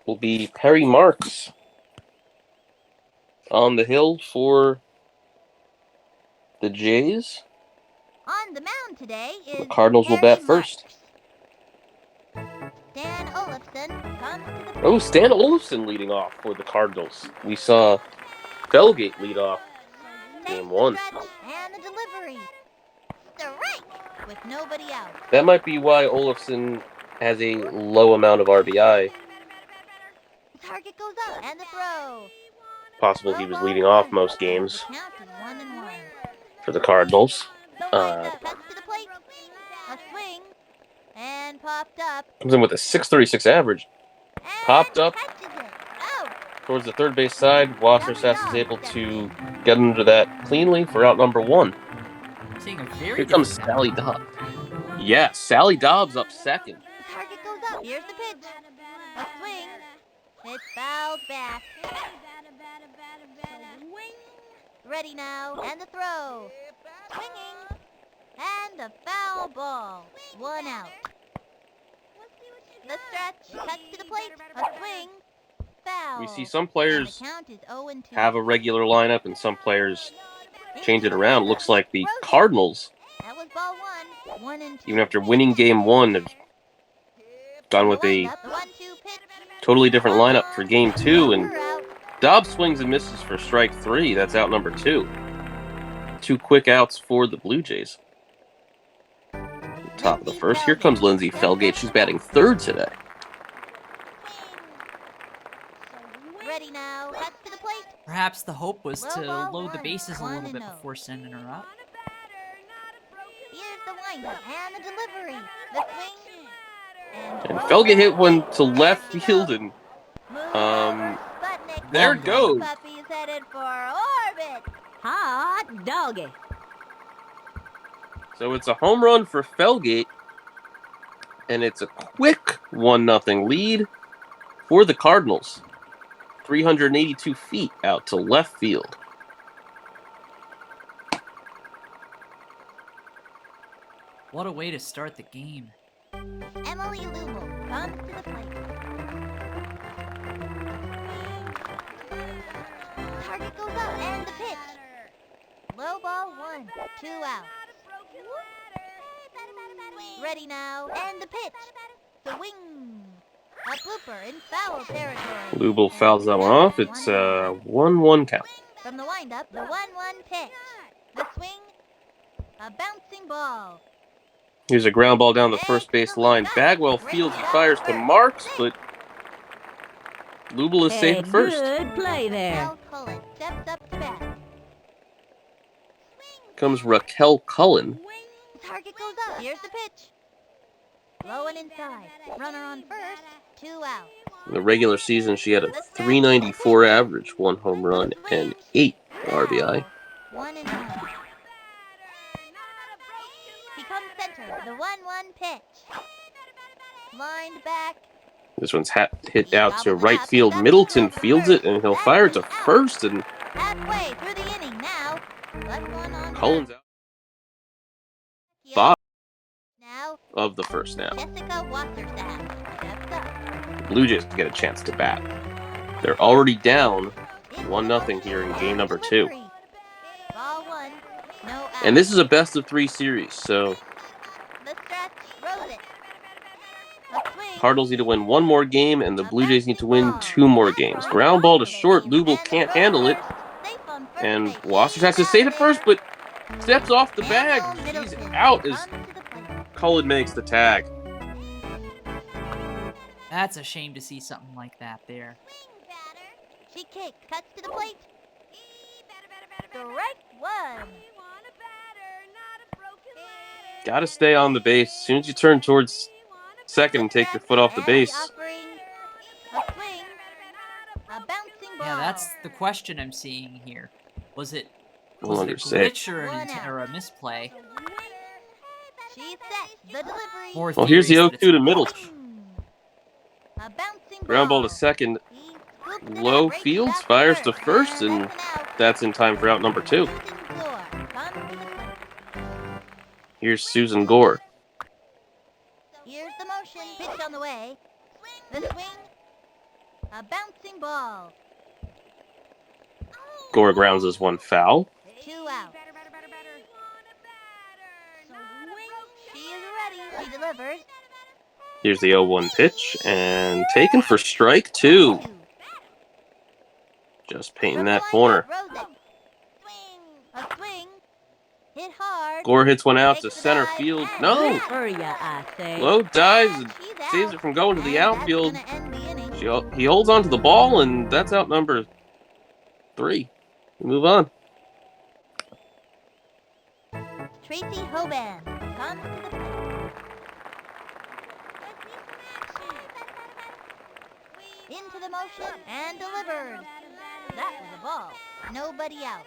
will be Perry Marks on the hill for the Jays. On the mound today is The Cardinals will Perry bat first. Dan Olafson comes to the plate. Oh, Stan Olafson leading off for the Cardinals. We saw Felgate lead off game one. And the delivery. Strike with nobody out. That might be why Olafson has a low amount of RBI. The target goes up and the throw. Possible he was leading off most games The count is 1-1. for the Cardinals. The windup cuts to the plate. A swing and popped up. Comes in with a 636 average. And Popped up catches it. Out. towards the third base side. Wassersass is able to get under that cleanly for out number one. Seeing a very Here comes different Sally Dobbs. Yes, Sally Dobbs up second. The target goes up. Here's the pitch. A swing. It's fouled back. Ready now, and the throw. Swinging. And a foul ball. 1 out. The stretch. Cuts to the plate. A swing. Foul. We see some And players the count is 0-2. have a regular lineup and some players change it around. Looks like the Cardinals, That was ball 1. 1-2. even after winning game one, have gone with a The 1-2 pitch. totally different lineup for game two. And We're out. Dobbs swings and misses for strike three. That's out number two. 2 quick outs for the Blue Jays. Top of the first. Here comes Lindsay Felgate. She's batting third today. Ready now. Cuts to the plate. Perhaps the hope was to Low ball load the one. bases a little 1-0. bit before sending her up. Here's the windup and the delivery. The swing. And Felgate hit one to left field, and Sputnik. there it goes. Puppy's headed for orbit. Hot doggy. So it's a home run for Felgate, and it's a quick 1-0 lead for the Cardinals. 382 feet out to left field. What a way to start the game. Emily Lubel comes to the plate. Target goes up and the pitch. Low ball 1. 2 out. Ready now and the pitch. The wing. A blooper in foul territory. Lubel fouls that one off. It's a 1-1 count. From the windup, the 1-1 pitch. The swing. A bouncing ball. Here's a ground ball down the first base line. Bagwell fields and fires to Marks, but Lubel is safe at first. Good play there. Raquel Cullen steps up to bat. Comes Raquel Cullen. The target goes up. Here's the pitch. Low and inside. Runner on first. 2 out. In the regular season, she had a 394 average, 1 home run, and 8 RBI. 1-1. Becomes center. The 1-1 pitch. Lined back. This one's hit out to right field. Middleton fields it, and he'll fire it to first, and Halfway through the inning now. Left one on. Cullen's out Yeah. Bob. Now, of the first now. Jessica Wasserstaff steps up. The Blue Jays get a chance to bat. They're already down 1-0 here in game number 2. Ball 1. No out. And this is a best of 3 series, so The stretch. Rose it. A swing. Cardinals need to win 1 more game, and the Blue Jays need to win 2 more games. Ground ball to short. Lubel can't handle it, Safe on first and base. Wasserstaff has to save it first, but steps off the bag. Daniel She's Middleton out as comes to the plate. Cullen makes the tag. That's a shame to see something like that there. She kicks, cuts to the plate. Strike 1. Gotta stay on the base. As soon as you turn towards second and take your foot off the base, Offering a swing, a bouncing ball. Yeah, that's the question I'm seeing here. Was it No Was it longer a safe. glitch or a misplay? She's set. The delivery. More Well, here's the theories that 0-2 it's to a middle. glitch. A bouncing Ground ball to ball. second. He scoops it Low up. Fields Back fires to first, first, and that's an out. that's in time for out number 2. Susan Gore comes to the plate. Here's Susan Gore. Here's the motion. Pitch on the way. The swing. A bouncing ball. Gore grounds as one foul. 2 out. She is ready. She delivers. Here's the 0-1 pitch, and taken for strike 2. Just painting that corner. A swing. Hit hard. Gore hits one out to Takes the center dive, field. and No! For ya, I say. Low dives and She's out. saves it from going to the And that's outfield. gonna end the inning. He holds on to the ball, and that's out number 3. We move on. Tracy Hoban comes to the plate. Into the motion and delivers. That was a ball. Nobody out.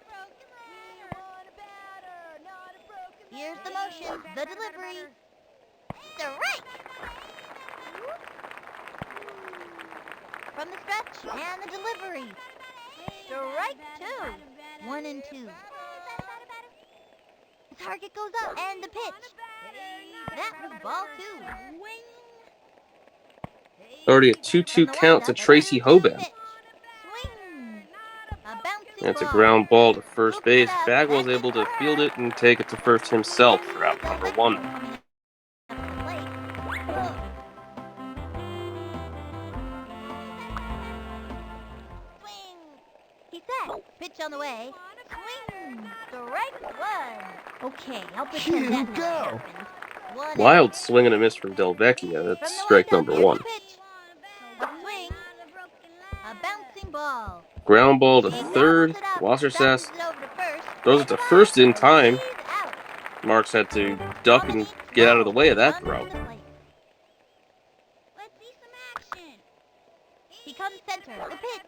Here's the motion, the delivery. Strike! From the stretch and the delivery. Strike 2. 1 and 2. The target goes up and the pitch. That was ball 2. Already a 2-2 count to Tracy Hoban. Swing. A bouncing That's a ball. ground ball to first base. Bagwell's able to field it and take it to first himself for out number 1. Swing. He's set. Pitch on the way. Swing. Strike 1. Okay, I'll pretend You that never go. happened. 1 Wild out. swing and a miss from Delvecchia. From That's the strike windup, number here's 1. the pitch. A swing. A bouncing ball. Ground ball to He third. gobbles it up, Wassersass bounces it over to first. throws it to first in time. He's out. Marks had to duck and get out of the way of that throw. Let's see some action. He comes center. The pitch.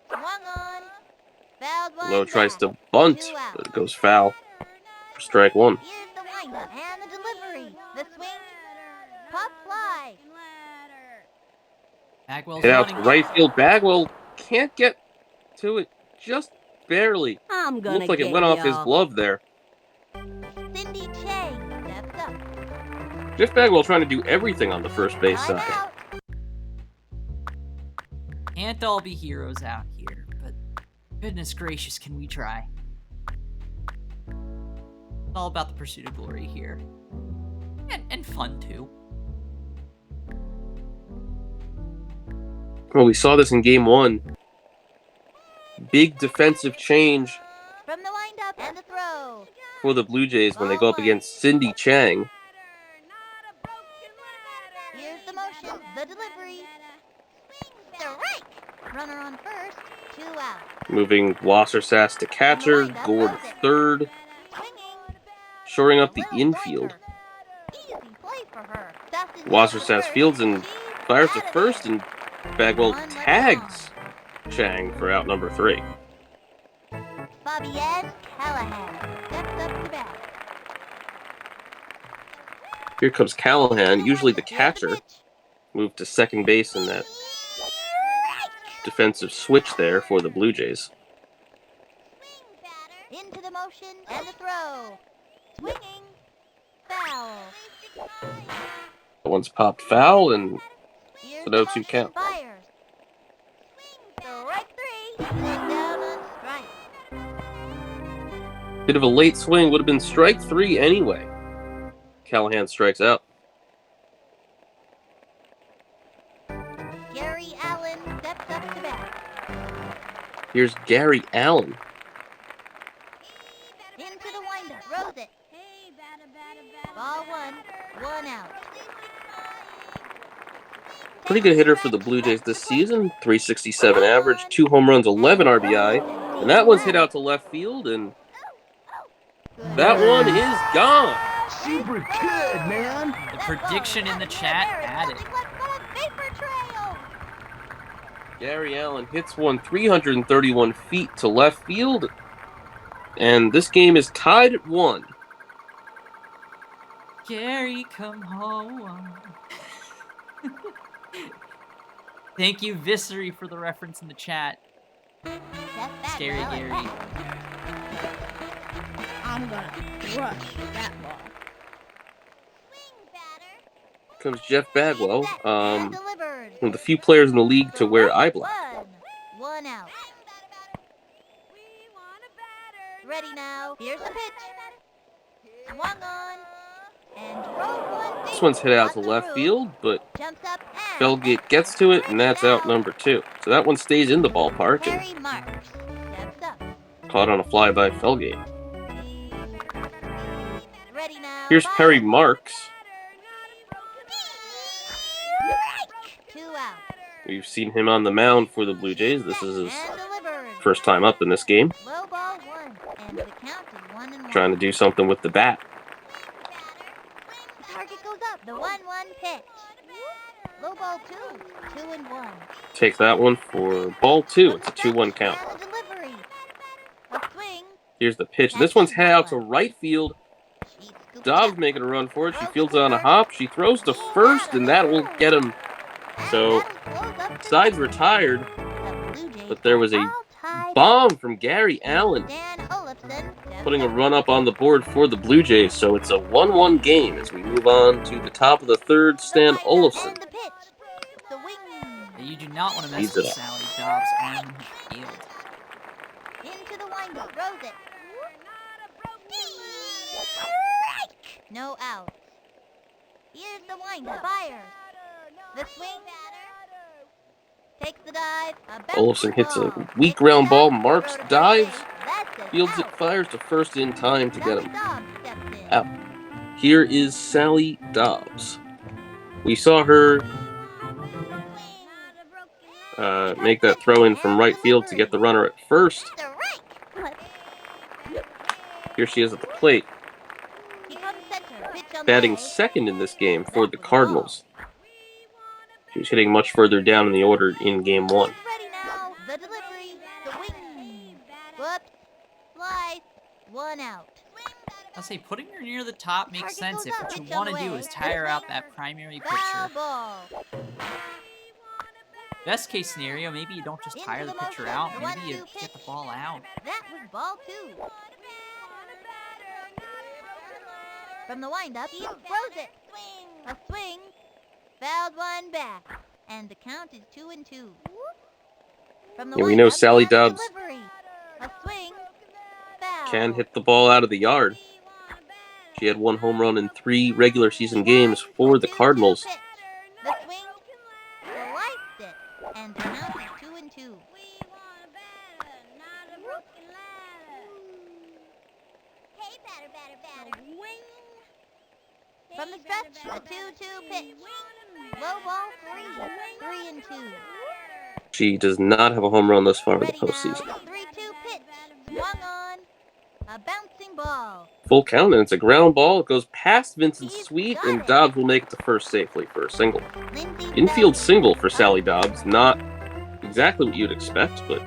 Swung on. Fouled one Lowe tries back. to bunt, 2 out. but it goes foul for strike 1. Here's the windup and the delivery. The swing. Pop fly. Bagwell's Hit out to running. right field. Bagwell can't get to it just barely. I'm gonna Looked like it get went off his y'all. glove there. Cindy Chang steps up. Jeff Bagwell trying to do everything on the first base Time side. out. Can't all be heroes out here, but goodness gracious, can we try? It's all about the pursuit of glory here. And fun, too. Well, we saw this in game 1. Big defensive change From the windup and the throw. for the Blue Jays when they go up against Cindy Chang. Here's the motion, the delivery. Strike! Runner on first, 2 out. Moving Wassersass to catcher, Gore to third, Swinging. shoring up the Little infield. pointer. Easy play for her. Stuffed in Wassersass first. fields and She's fires to out of first, it. and Bagwell One left tags Chang for out number 3. Fabienne Callahan steps up to bat. Here comes Callahan, usually the Here's catcher, pitch. moved to second base in that defensive switch there for the Blue Jays. Into the motion and the throw. Swinging. Foul. That one's popped foul, and Here's the the 0-2 motion, count. fires. Strike 3. Sit down on strike. Bit of a late swing, would have been strike 3 anyway. Callahan strikes out. Gary Allen steps up to bat. Here's Gary Allen. Into the windup. Throws it. Ball 1. 1 out. Pretty good hitter for the Blue Jays this season. 367 average, 2 home runs, 11 RBI. And that one's hit out to left field, and that one is gone. Super good, man. The prediction in the chat added. Gary Allen hits one 331 feet to left field. And this game is tied at 1. Gary, come home. Thank you, Visery, for the reference in the chat. Scary Gary. I'm gonna crush that ball. Comes Jeff Bagwell, Delivered. one of the few players in the league to wear eye black. One out. Ready now. Here's the pitch. Swung on. And drove one. This one's hit out to left field, but Jumps up and Felgate gets to it, and that's out number 2. So that one stays in the ballpark and Perry Marks steps up. caught on a fly by Felgate. Ready now. Here's Perry Marks. Two out. We've seen him on the mound for the Blue Jays. This is his And delivered. first time up in this game. Low ball one. And the count is 1-1. Trying to do something with the bat. The target goes up. The 1-1 pitch. Low ball 2. 2-1. Take that one for ball 2. It's a 2-1 count. And the delivery. A swing. Here's the pitch. This one's head out to right field. She scoops Dobbs up. making a run for it. She fields it on a hop. She throws to first, and that will get him. So, sides retired, but there was a bomb from Gary Allen, putting a run up on the board for the Blue Jays. So it's a 1-1 game as we move on to the top of the third. Stan Olafson. You do not want to mess Feeds with it up. Sally Dobbs on the field. Into the windup, throws it. No out. Here's the windup. Fires. The swing. Takes the dive. Olafson hits a weak ground ball. Marks dives, fields it, fires to first in time to get him out. Here is Sally Dobbs. We saw her make that throw in from right field to get the runner at first. Here she is at the plate, batting second in this game for the Cardinals. She was hitting much further down in the order in game 1. Ready now. The delivery. The wing. Whoops. Slice. One out. I'll say putting her near the top makes Target sense goes if up. what you Pitch on want to the do way. is tire out that primary Foul pitcher. ball. Best case scenario, maybe you don't just tire the pitcher out, maybe you get the ball out. That was ball 2. From the windup, he throws it. A swing. Fouled one back. And the count is 2-2. From the And we know windup, Sally and the Dobbs delivery. A swing. Foul. can hit the ball out of the yard. She had 1 home run in 3 regular season games for the Cardinals. The swing. Sliced it. And the count is 2-2. From the stretch, a 2-2 pitch. Low ball 3. 3-2. She does not have a home run thus far in the Ready now. postseason. 3-2 pitch. Swung on. A bouncing ball. Full count, and it's a ground ball. It goes past Vincent Sweet, and Dobbs will make it to first safely for a single. Lindsay Infield Bell. single for Sally Dobbs. Not exactly what you'd expect, but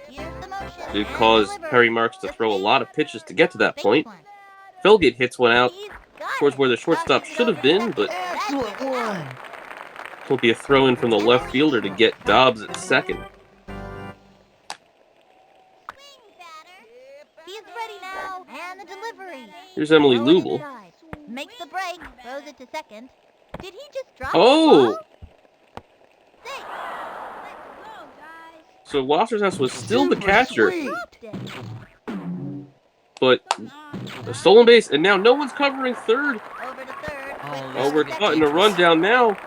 Here's the motion. did And cause delivered. Perry Marks to The throw a swing. lot of pitches to get to that Base point. one. Felgate hits one out He's got towards it. where the shortstop should have been, but Excellent one. will be a throw in from the left fielder to get Dobbs at second. He's ready now. And the delivery. Here's Emily Throwing Lubel. inside. Makes the break. Throws it to second. Did he just drop Oh! the ball? Safe. So Wasserhouse was still the Super catcher, sweet. Dropped it. but a stolen base, and now no one's covering third. Over to third. Oh, Oh, we're caught in a rundown now.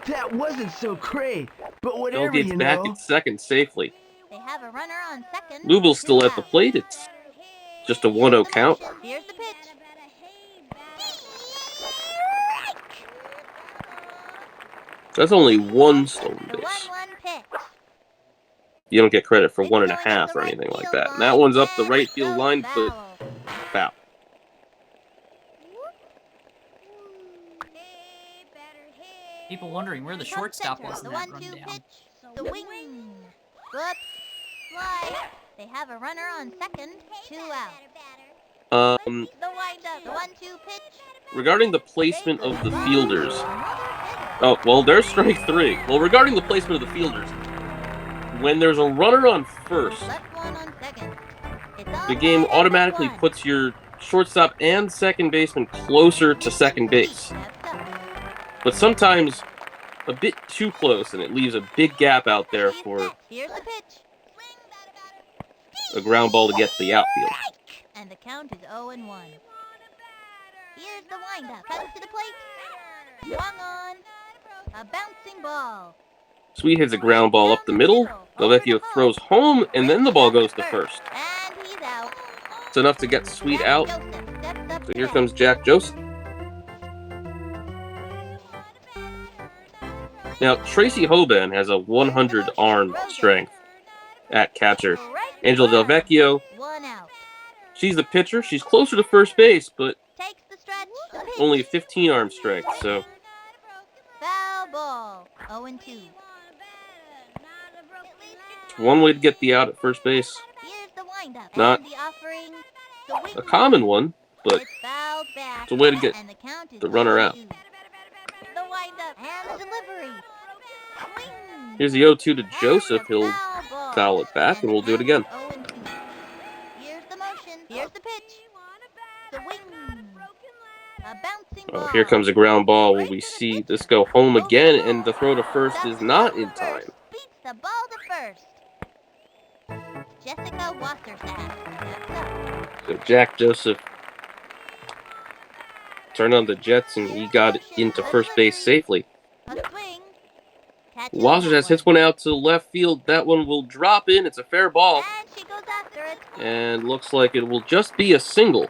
That wasn't so great, but whatever, Felgate's you back know. at second safely. They have a runner on second. Lubel's still Two at the out. plate. It's just a 1-0 count. Here's the pitch. That's only 1 stolen The base. 1-1 pitch. You don't get credit for 1.5 or anything like that. And that one's up the right field line, but Foul. foul. People wondering where the From shortstop center, was in the that 1-2 rundown. pitch. The wing. Whoops. Slide. They have a runner on second, 2 out. Um, The windup, the 1-2 pitch. regarding the placement of the fielders. Oh, well, there's strike 3. Well, regarding the placement of the fielders, when there's a runner on first, Left one on second. It's all the game tied up automatically at 1. puts your shortstop and second baseman closer to second base. That's up. But sometimes a bit too close, and it leaves a big gap out there He's for set. Here's the pitch. a ground ball to get to the outfield. And the count is 0-1. Here's the windup. Comes to the plate. Swung on. A bouncing ball. Sweet hits a ground ball up the middle. Delvecchio throws home, and then the ball goes to first. And he's out. It's enough to get Sweet Jack out. Joseph steps up So to here bat. comes Jack Joseph. Now, Tracy Hoban has a 100 arm strength at catcher. Angela Delvecchio, 1 out. she's the pitcher. She's closer to first base, but Takes the stretch. The pitch. only 15 arm strength. So Foul ball. 0-2. it's one way to get the out at first base. Here's the windup. Not And the offering. a common one, but It's fouled back. it's a way to get And the count is the runner out. 0-2. The windup and the delivery. Swing. Here's the 0-2 to And Joseph. a He'll foul ball. foul it back, and we'll do it again. the count is 0-2. Here's the motion. Here's the pitch. Swing. A bouncing ball. Oh, here comes a ground ball. Will we see this go home again? And the throw to first is not in time. Beats the ball to first. Jessica Wasserstadt steps up. So Jack Joseph turned on the Jets, and he got into first base safely. A swing. Catches Wasserstadt that hits one out to left field. That one will drop in. It's a fair ball, And she goes after it. and looks like it will just be a single.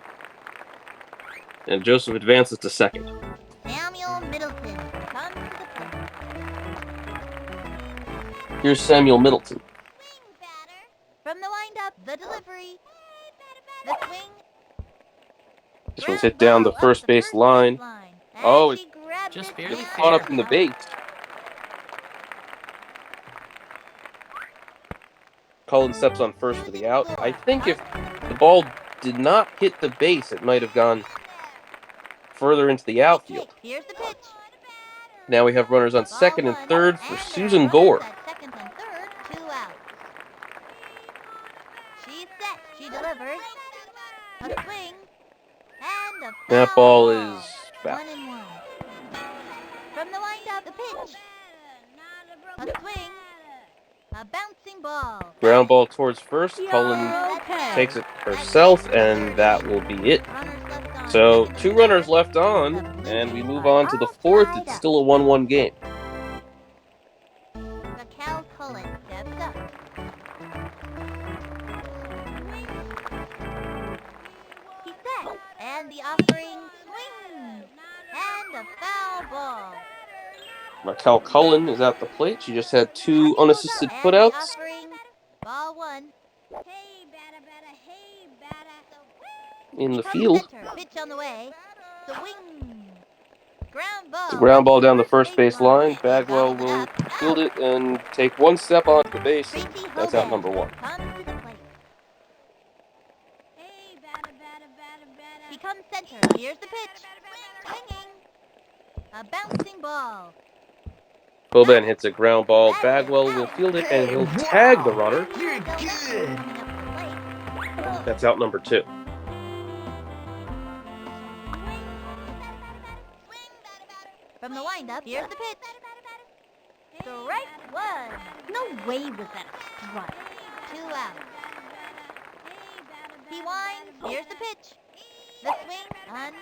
And Joseph advances to second. Samuel Middleton comes to the plate. Here's Samuel Middleton. From the windup, the delivery. The swing. This one's hit down the first base line. Oh, it just barely caught up in the base. Cullen steps on first for the out. I think if the ball did not hit the base, it might have gone further into the outfield. Here's the pitch. Now we have runners on second and third for Susan Gore. Second and third, 2 outs. She's set. She delivers. A swing. And a foul That ball is foul. 1-1. From the windup, the pitch. A swing. A bouncing ball. Ground ball towards first. Cullen Okay. takes it herself, and that will be it. Runners left on. So 2 runners left on, and we move on to the fourth. It's still a 1-1 game. Raquel Cullen steps up. He's set. And the offering swing. And a foul ball. Raquel Cullen is at the plate. She just had 2 unassisted And putouts. the offering, ball 1. In the From field. center, pitch on the way. Swing. Ground ball. It's a ground ball down the first base line. Bagwell will field it and take 1 step onto the base. That's out number 1. Comes to the plate. He comes center. Here's the pitch. Swinging. A bouncing ball. Hoban hits a ground ball. Bagwell will field it, and he'll tag the runner. You're good. That's out number 2. From the windup, here's the pitch. Strike 1. No way was that a strike. 2 outs. He winds. Here's the pitch. The swing.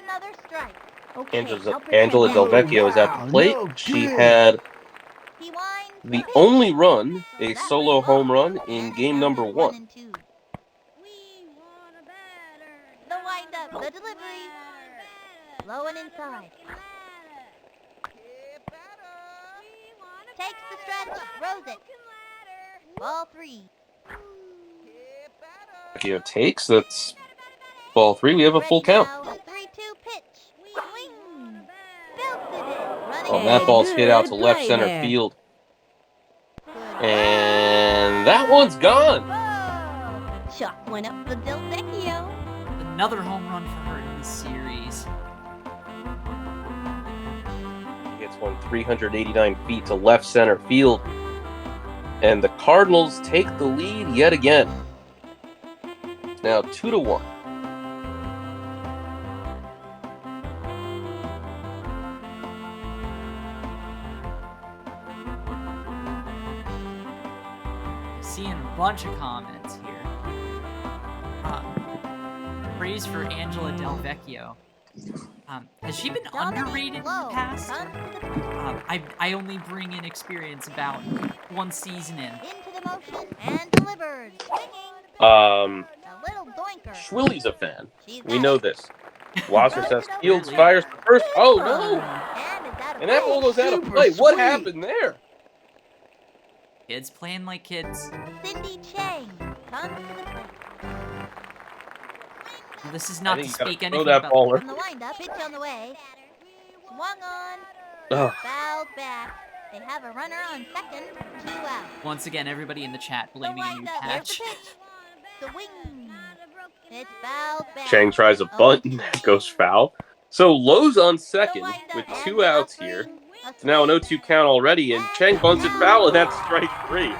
Another strike. Okay, Angela I'll pretend that- Delvecchio is at the plate. She had He winds. the pitch. only run, a solo home run, in game number 1. and 2. The windup. The delivery. Low and inside. Takes the stretch. Throws it. Ball 3. Delvecchio takes. That's ball 3. We have a full count. Now, the 3-2 pitch. Swing. Belted it. Running Oh, that ball's hit out to Good left play center there. field. And that one's gone. Whoa. Chalk went up for Delvecchio. Another home run for her in this series. He gets one 389 feet to left center field. And the Cardinals take the lead yet again. It's now 2-1. Seeing a bunch of comments here. Praise for Angela Delvecchio. Has she been underrated in the past? I only bring in experience about one season in. Into the motion and delivered. A little doinker. Schwilly's a fan. She's We got know it. this. Wasser says Fields Really? fires the first. Oh, no. And it's out of And that ball goes out of Super play. What sweet. happened there? Kids playing like kids. Cindy Chang comes to the plate. Well, this is I not think to you gotta speak throw anything that about ball. From the windup, pitch on the way. Swung on. Ugh. Fouled back. They have a runner on second. 2 out. once again everybody in the chat The blaming a new windup. Here's the patch. pitch. The wing. It's fouled back. Chang tries a bunt and that goes foul. So Lowe's on second with 2 outs here. It's now an 0-2 count already, and Chang bunts it foul, and that's strike 3.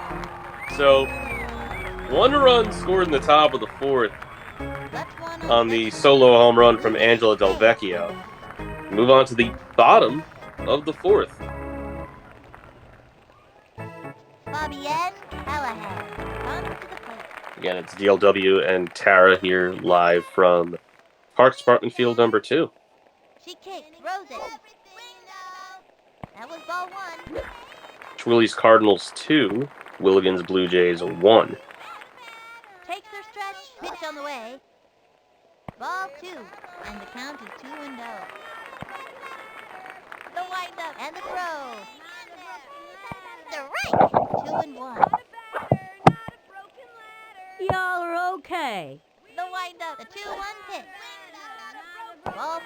So 1 run scored in the top of the 4th on the solo home run from Angela Delvecchio. Move on to the bottom of the 4th. Fabienne Callahan comes to the plate. Again, it's DLW and Tara here live from Parks Department Field number 2. She kicked, throws it. That was ball 1. Schwilly's Cardinals 2, Willigan's Blue Jays 1. Takes her stretch, pitch on the way. Ball 2, and the count is 2-0. The windup and the throw. Strike! 2-1. Y'all are okay. The windup, the 2-1 pitch. Ball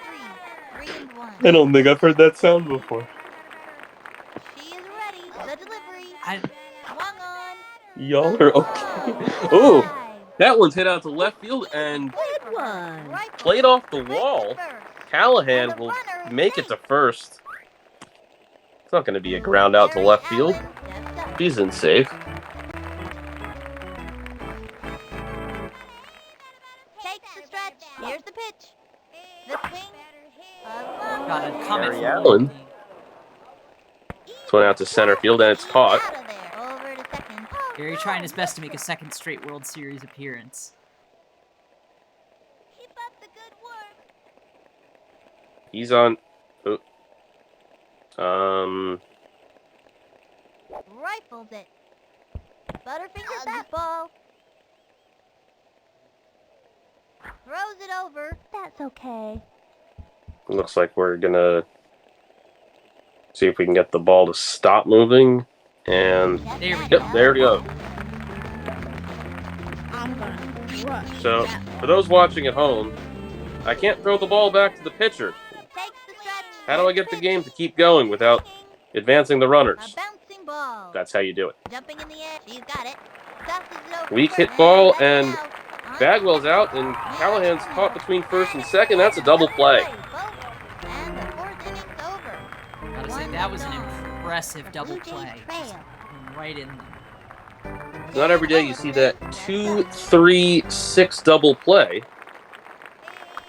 3, 3-1. I don't think I've heard that sound before. She is ready. The delivery. I, Swung on. Y'all are okay. Oh, that one's hit out to left field and Good one. played off the wall. Callahan will make it to first. It's not going to be a ground out to left field. She's in safe. Takes the stretch. Here's the pitch. The swing. got a comment Gary from Allen. Willigan. This one out to center field and it's caught. Out of there. Over to second. Gary trying his best to make a second straight World Series appearance. Keep up the good work. He's on. Rifles it. Butterfinger that ball. Throws it over. That's okay. Looks like we're gonna see if we can get the ball to stop moving. And There we yep, go. there we go. I'm gonna rush. So for those watching at home, I can't throw the ball back to the pitcher. Takes the stretch. How do I get the game to keep going without advancing the A runners? bouncing ball. That's how you do it. Jumping in the air. She's got it. Tosses it over. Weak hit and ball, that's and out. Bagwell's out, and Callahan's caught between first and second. That's a double play. And the 4th inning's over. Gotta say, that was an impressive double play. Just right in there. It's not every day you see that 2-3-6 double play.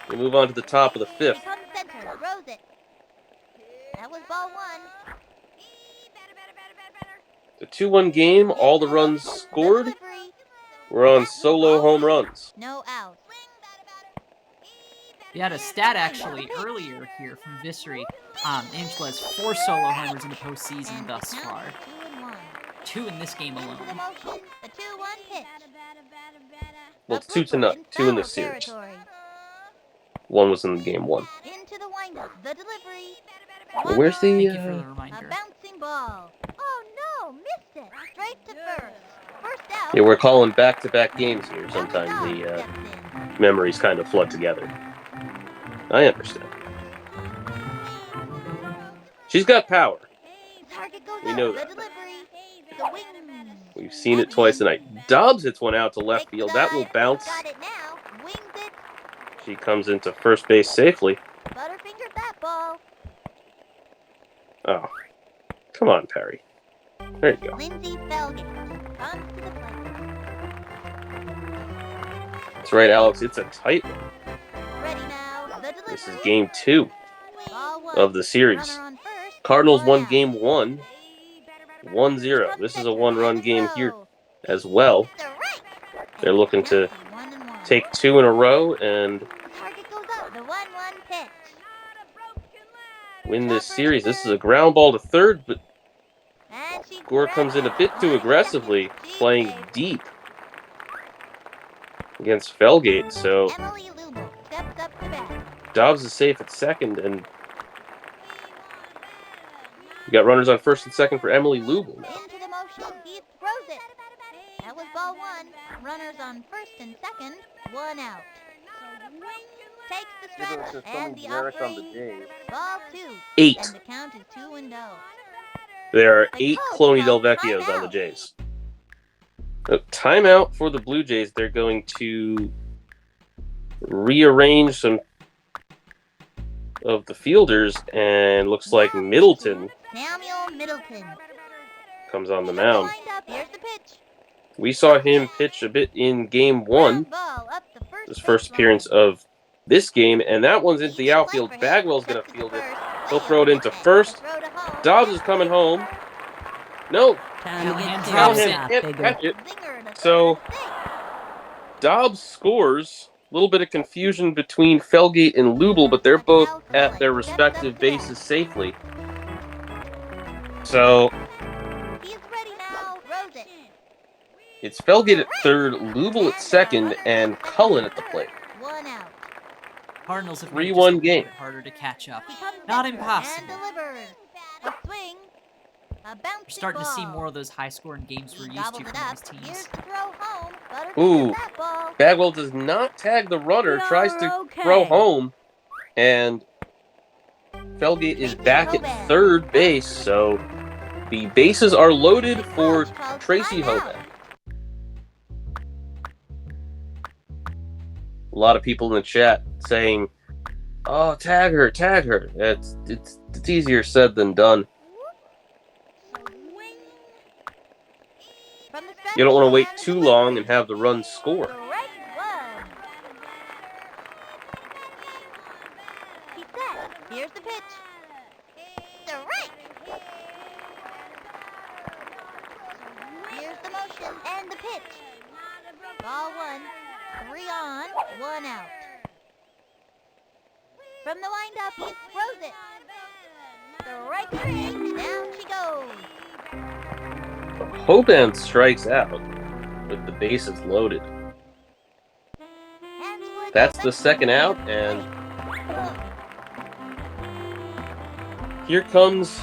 We move on to the top of the 5th. He comes center. Throws it. That was ball 1. The 2-1 game, all the runs scored Delivery. were on solo home runs. No out. We had a stat actually earlier here from Vissery. Angela has 4 solo homers in the postseason And thus the count far. is 2-1. 2 in this game Into the alone. motion. The 2-1 pitch. Well, it's A 2-0. blooper 2 in foul this series. territory. 1 was in game 1. Into the windup. The delivery. Well, where's the? Thank you for the A reminder. bouncing ball. Oh no, missed it. Straight to first. First out. Yeah, we're calling back-to-back games here. Sometimes the steps in. memories kind of flood together. I understand. She's got power. Target goes We up. know The that. delivery. The wing. We've We've seen it twice tonight. Dobbs hits one out to left Takes the field. That will dive. bounce. Got it now. Wings it. She comes into first base safely. Butterfinger that ball. Oh, come on, Perry. There you go. Lindsay Felgate comes to the plate. That's right, Alex. It's a tight one. Ready now. The delivery. This is game 2 Ball one. of the series. Runner on first. Cardinals One won out. game 1, 1-0. This is a one-run game here as well. The right. They're looking to 1-1. take 2 in a row and Target goes up. The 1-1 pitch. win this series. This is a ground ball to third, but And she Gore comes in a bit too aggressively, playing deep against Felgate. So Emily Lubo steps up to bat. Dobbs is safe at second, and you got runners on first and second for Emily Lubel now. Into the motion. He throws it. That was ball one. Runners on first and second. 1 out. Takes the stretch and the offering. Ball 2. 8. And the count is 2-0. There are 8 Cloney Del Vecchios on the Jays. A timeout for the Blue Jays. They're going to rearrange some of the fielders, and looks like Middleton Samuel Middleton. comes on the mound. Wind up. Here's the pitch. We saw him pitch a bit in game 1, Ball up the his first baseline. appearance of this game, and that one's into the outfield. Bagwell's going to field it. He'll throw it into first. Dobbs is coming home. No, Callahan Callahan drops it. can't catch it. So Dobbs scores. A little bit of confusion between Felgate and Lubel, but they're both at their respective bases safely. So He's ready now. Throws it. it's Felgate at third, Lubel at second, and Cullen at the plate. 1 out. Cardinals have made it 3-1 just a little game. bit harder to catch up. He comes Not back impossible. And delivers. A swing. A bouncy We're starting to see ball. more of those high-scoring games we're He used to gobbled from it up. these teams. Here's the throw home. Ooh. Butterfinger that ball. Bagwell does not tag the runner, We tries are to okay. throw home, and Felgate is back at third base, so the bases are loaded for Tracy Hoban. A lot of people in the chat saying, "Oh, tag her, tag her." It's easier said than done. From the stretch You don't want to wait and too the long and have the run score. Strike one. He's set. Here's the pitch. Strike. Here's the motion and the pitch. Ball 1. 3 on. 1 out. From the windup, he throws it. Strike 3. Down she goes. Hoban strikes out with the bases loaded. That's the second out, and here comes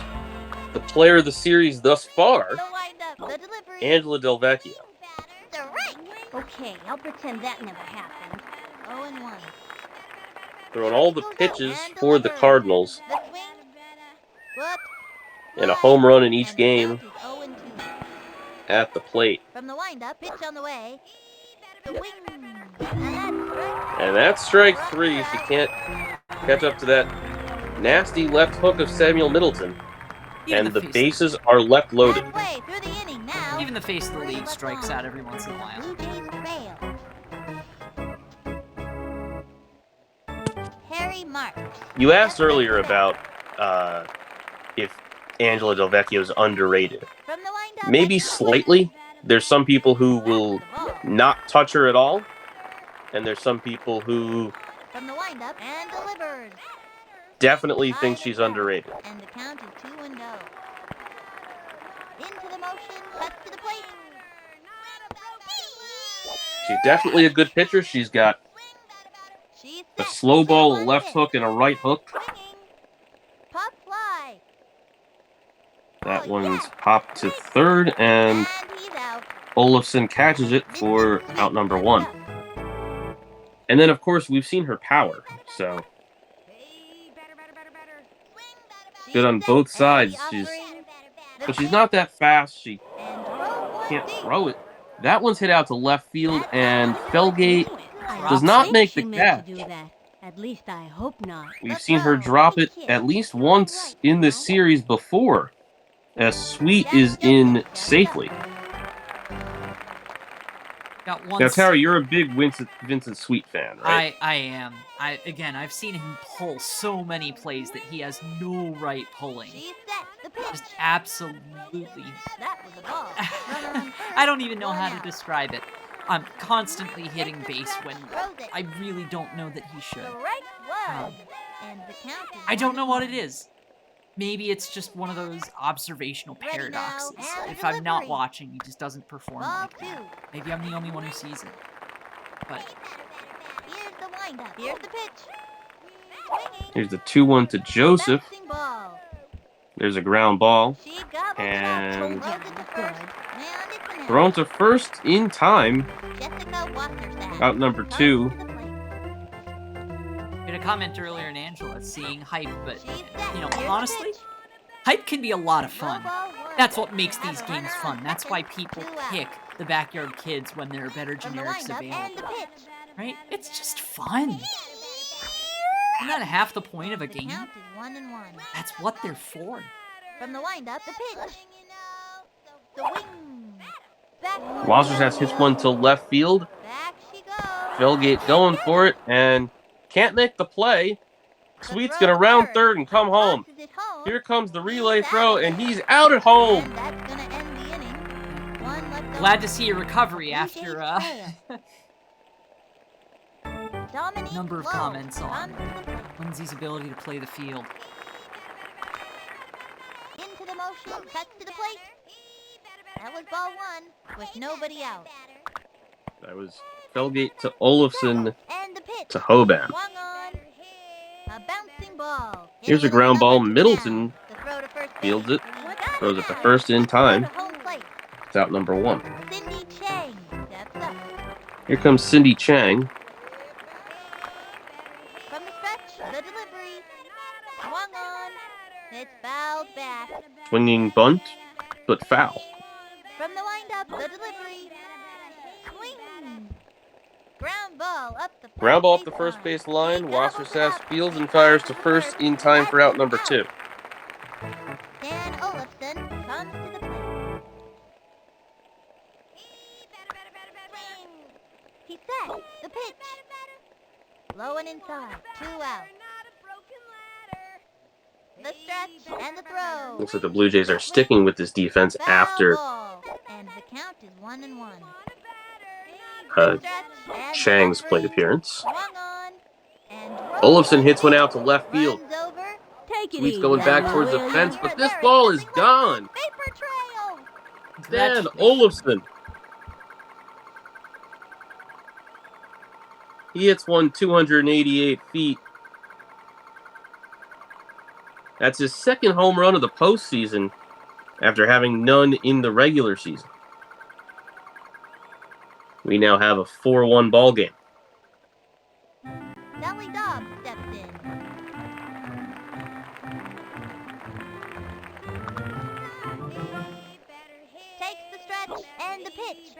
the player of the series thus far, The windup, the delivery. Angela Del Vecchio. Strike. Okay, I'll pretend that never happened. 0-1. Throwing all the pitches for the Cardinals, The swing. Good. and a home run in each And the game count is 0-2. at the plate. From the windup, pitch on the way. The wing. And that's strike 3 if you can't catch up to that nasty left hook of Samuel Middleton. Even And the face- bases are left loaded. Halfway through the inning now. Even the face of the 3 league left strikes on. out every once in a while. Blue Jays trail. Harry Marks. You asked earlier about if Angela Del Vecchio is underrated. From the windup. Maybe slightly. There's some people who will not touch her at all, and there's some people who From the windup and delivers. definitely think she's underrated. And the count is 2-0. Into the motion, cuts to the plate. She's definitely a good pitcher. She's got She's a set. slow ball, a She left won it. hook, and a right hook. Swinging. Pop fly. That one's popped to third, and And he's out. Olafson catches it for out number 1. And then, of course, we've seen her power. So good on both sides. But she's not that fast. She can't throw it. That one's hit out to left field, and Felgate does not make the catch. At least I hope not. We've seen her drop it at least once in this series before, as Sweet is in safely. Got one. Now, Tara, you're a big Vincent Sweet fan, right? I am. I've seen him pull so many plays that he has no right pulling. Just absolutely. That was a ball. I don't even know how to describe it. I'm constantly hitting base when I really don't know that he should. I don't know what it is. Maybe it's just one of those observational paradoxes. If I'm not watching, he just doesn't perform like that. Maybe I'm the only one who sees it. But here's the windup. Here's the pitch. Here's the 2-1 to Joseph. There's a ground ball. And thrown to first in time. Out number 2. I made a comment earlier in Angela seeing hype, but, you know, honestly, hype can be a lot of fun. That's what makes these games fun. That's why people pick the Backyard Kids when there are better generics available. Right? It's just fun. Isn't that half the point of a game? That's what they're for. From the windup, the pitch. The wing. Wassersass hits one to left field. Back she goes. Felgate going for it and can't make the play. Sweet's going to round third and come home. Here comes the relay throw, and he's out at home. Glad to see a recovery after number of comments on Lindsay's ability to play the field. Into the motion, cuts to the plate. That was ball 1 with nobody out. That was Felgate to Olafson And the pitch. to Hoban. Swung on. A bouncing ball. Here's a ground ball. Middleton The throw to first fields base. it, throws it to first in time. Throw to home plate. It's out number 1. Cindy Chang steps up. Here comes Cindy Chang. From the stretch, the delivery. Swung on. It's fouled back. Swinging bunt, but foul. From the windup, the delivery. Swing. Ground ball up the first Ground ball up base the first line. base line. He doubles Wassersass up. fields and fires to first in time for out number 2. Dan Olafson comes to the plate. He's set. The pitch. Low and inside. 2 out. The stretch and the throw. Looks like the Blue Jays are sticking with this defense Foul after ball. And the count is 1-1. Chang's plate appearance. Swung on and Olafson hits one out to left field. runs over. Take it Sweet's easy, going back now, towards the Willigan. fence, but this ball is gone. Vapor trail. Dan Olafson. He hits one 288 feet. That's his second home run of the postseason after having none in the regular season. We now have a 4-1 ball game. Sally Dobbs steps in. Takes the stretch and the pitch.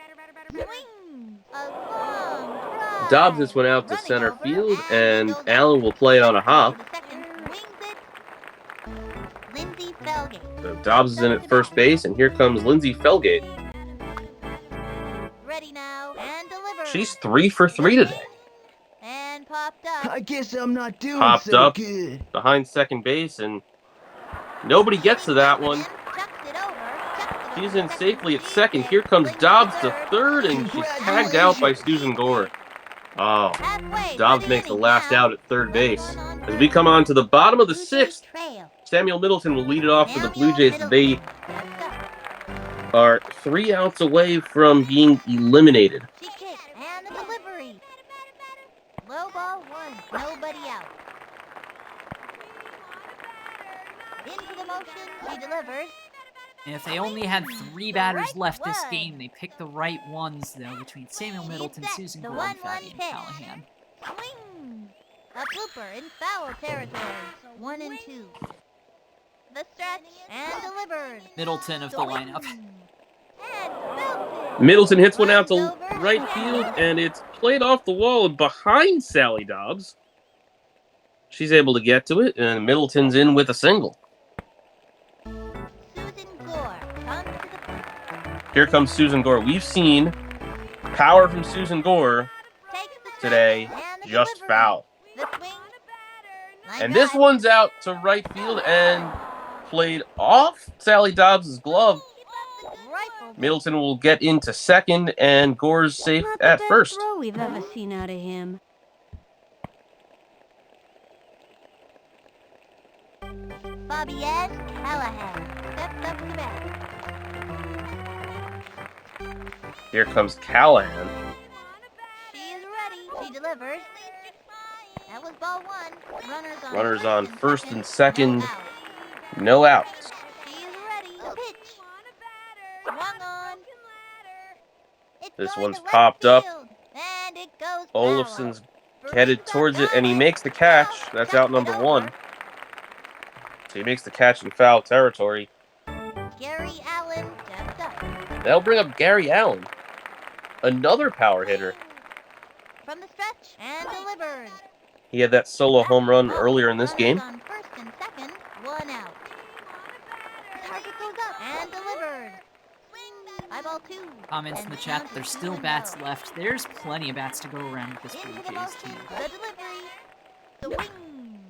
Swing. A long drive. Dobbs this one out to Running center over field, and goes Allen will play it on a hop. to the second. Wings it. Lindsay Felgate. So Dobbs is in at first base, and here comes Lindsay Felgate. Ready now and deliver. She's 3 for 3 today. And popped up. I guess I'm not doing Popped so up. good. Behind second base, and nobody gets to that one. Chucked it over. Chucked it She's over in to safely at second. Here comes Dobbs to third, and she's tagged out by Susan Gore. Oh, Halfway Dobbs through the makes the inning last now. out at third base. One on As we come on to the bottom of the Blue Jays 6th, trail. Samuel Middleton will lead it off for the Blue Samuel Jays. They Middleton steps up. are 3 outs away from being eliminated. She kicks and the delivery. Low ball 1. Nobody out. Into the motion. She delivers. And if they only had 3 batters left this game, they picked the right ones, though, between Samuel Middleton, Susan Gore, and Fabian Callahan. Swing. A blooper in foul territory. 1 and 2. The stretch and delivered. Middleton of the lineup. And belted. Middleton hits one out to right field, and it's played off the wall and behind Sally Dobbs. She's able to get to it, and Middleton's in with a single. Susan Gore comes to the plate. Here comes Susan Gore. We've seen power from Susan Gore Takes the strike today, and the just delivery. foul. The swing. Line And this drive. one's out to right field and played off Sally Dobbs' glove. Rifled. Middleton will get into second, and Gore's safe Not the at best first. throw we've ever seen out of him. Fabienne Callahan steps up to bat. Here comes Callahan. She is ready. She delivers. That was ball one. Runners on first and second. No out. No outs. She is ready. The pitch. Swung on. It's This going one's to left popped up. field, and it goes Olafson's foul. headed towards it, and he makes the catch. That's out number one. So he makes the catch in foul territory. Gary Allen steps up. That'll bring up Gary Allen, another power hitter. From the stretch and delivers. He had that solo home run earlier in this game. On first and second, one out. Target goes up and delivers. High ball two. Comments in the chat that there's still bats left. There's plenty of bats to go around with this Blue Into the Jays motion. team. The delivery. The wing.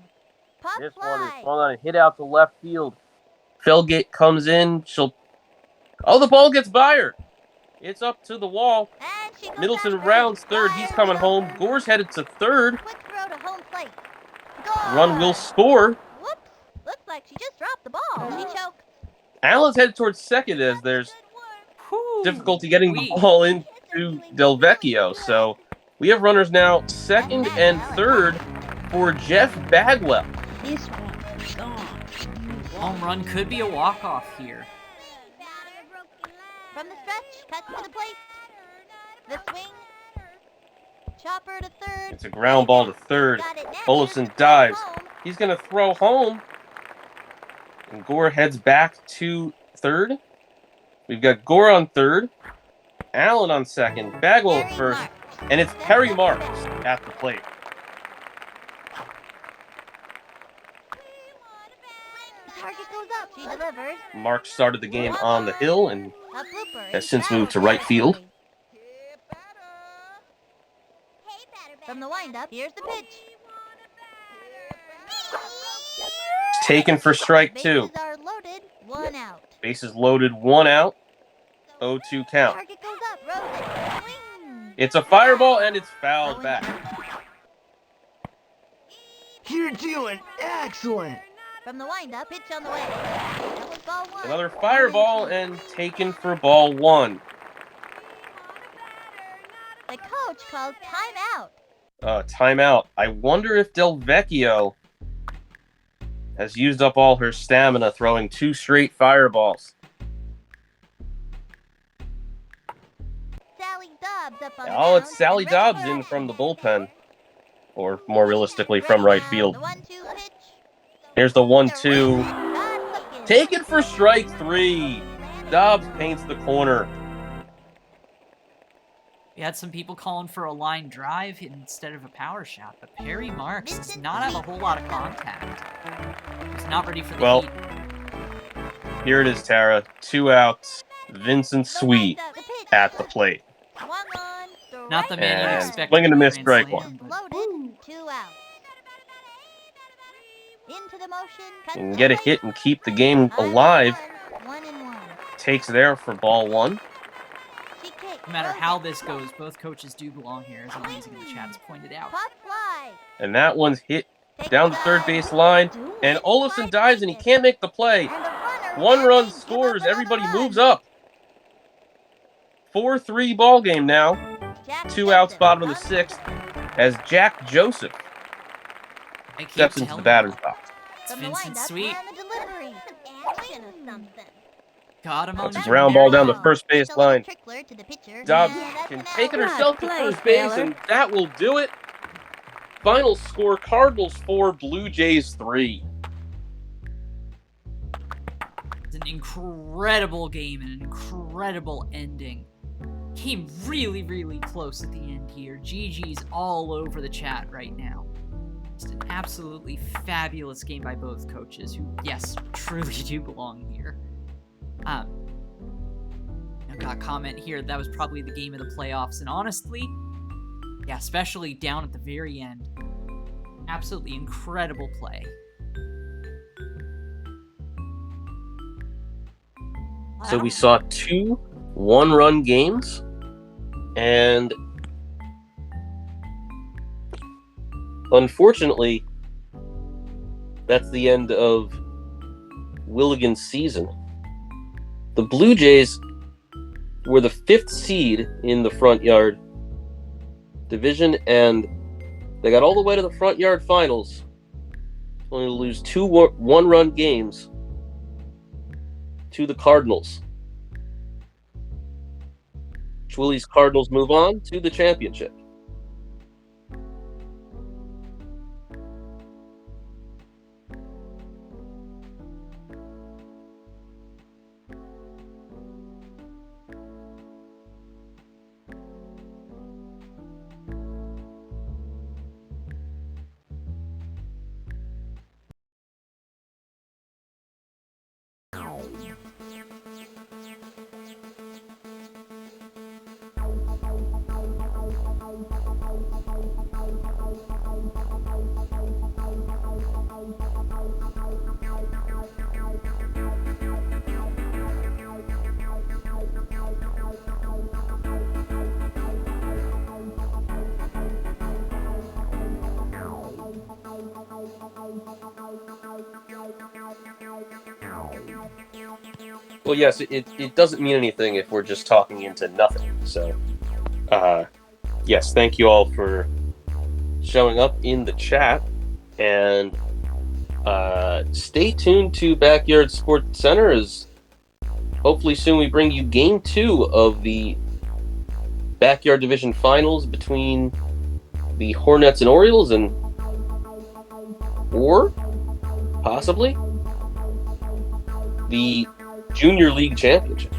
Pop This fly. one is swung on and hit out to left field. Felgate comes in. Oh, the ball gets by her. It's up to the wall. And she goes Middleton back rounds first. third. He's coming home. Gore's headed to third. Quick throw to home plate. Goal. Run will score. Whoops. Looks like she just dropped the ball. She choked. Allen's headed towards second as there's Whew, difficulty getting the wee. ball into Del Vecchio. So we have runners now second and third for Jeff Bagwell. This one's gone. Home run could be a walk-off here. From the stretch, cut to the plate. The swing. Chopper to third. It's a ground ball to third. Got it netted. Olafson dives. Home. He's going to throw home. And Gore heads back to third. We've got Gore on third. Allen on second. Bagwell at Perry first. Marks. And it's Perry Marks at the plate. Target goes up. She delivers. Marks started the game on the hill and A blooper. has since moved to right field. From the windup, here's the pitch. Taken for strike two. Bases are loaded. One out. Bases loaded, one out. 0-2 count. Target goes up. Rosen. Swing. It's a fireball and it's fouled Going back. down. You're doing excellent. From the windup, pitch on the way. That was ball one. Another fireball and taken for ball one. The coach calls timeout. Timeout. I wonder if Del Vecchio has used up all her stamina throwing two straight fireballs. Sally Dobbs up on the Oh, it's mound, Sally and Dobbs ready in for from the action. bullpen. Or more realistically, from right field. The 1-2 pitch. Here's the 1-2. God looking. Taken for strike three. Dobbs paints the corner. We had some people calling for a line drive instead of a power shot, but Perry Marks does not have a whole lot of contact. He's not ready for the Well, heat. Here it is, Tara. 2 outs. Vincent The Sweet windup, the pitch. at the plate. Swung on, Not the strike man you And expect. swinging to a miss, translate strike one. him, but Loaded, 2 outs. Into the motion, cut And to get a the hit plate. and keep the game High alive. 1-1. Takes there for ball one. She kicked. no matter Rosen. how this goes, both coaches do belong here, as Amazing in the chat has pointed out. Pop fly. And that one's hit Take down it the third out. base line. Do And it. Olafson Five dives and he seconds. can't make the play. And the runner One run give up scores. another Everybody run. moves up. 4-3 ball game now. Jack 2 outs, Joseph bottom of the on 6th, as Jack Joseph I keep steps into telling the batter's you, box. It's From the Vincent windup Sweet. and the delivery. Action or something. Got him on That's a the ground ball down the Now, first base just a little line. trickler to the pitcher, Dobbs and that's can an take it out. herself to Nice first play, base, Taylor. and that will do it. Final score, Cardinals 4, Blue Jays 3. an incredible game and an incredible ending. Came really, really close at the end here. GG's all over the chat right now. Just an absolutely fabulous game by both coaches, who, yes, truly do belong here. I got a comment here that was probably the game of the playoffs, and honestly, yeah, especially down at the very end, absolutely incredible play. So we saw 2 one-run games, and unfortunately, that's the end of Willigan's season. The Blue Jays were the 5th seed in the front yard division, and they got all the way to the front yard finals, only to lose 2 one-run games to the Cardinals. Schwilly's Cardinals move on to the championship. Well, yes, it doesn't mean anything if we're just talking into nothing. So, yes, thank you all for showing up in the chat. And stay tuned to Backyard Sports Center, as hopefully soon we bring you Game 2 of the Backyard Division Finals between the Hornets and Orioles, or possibly the Junior League Championship.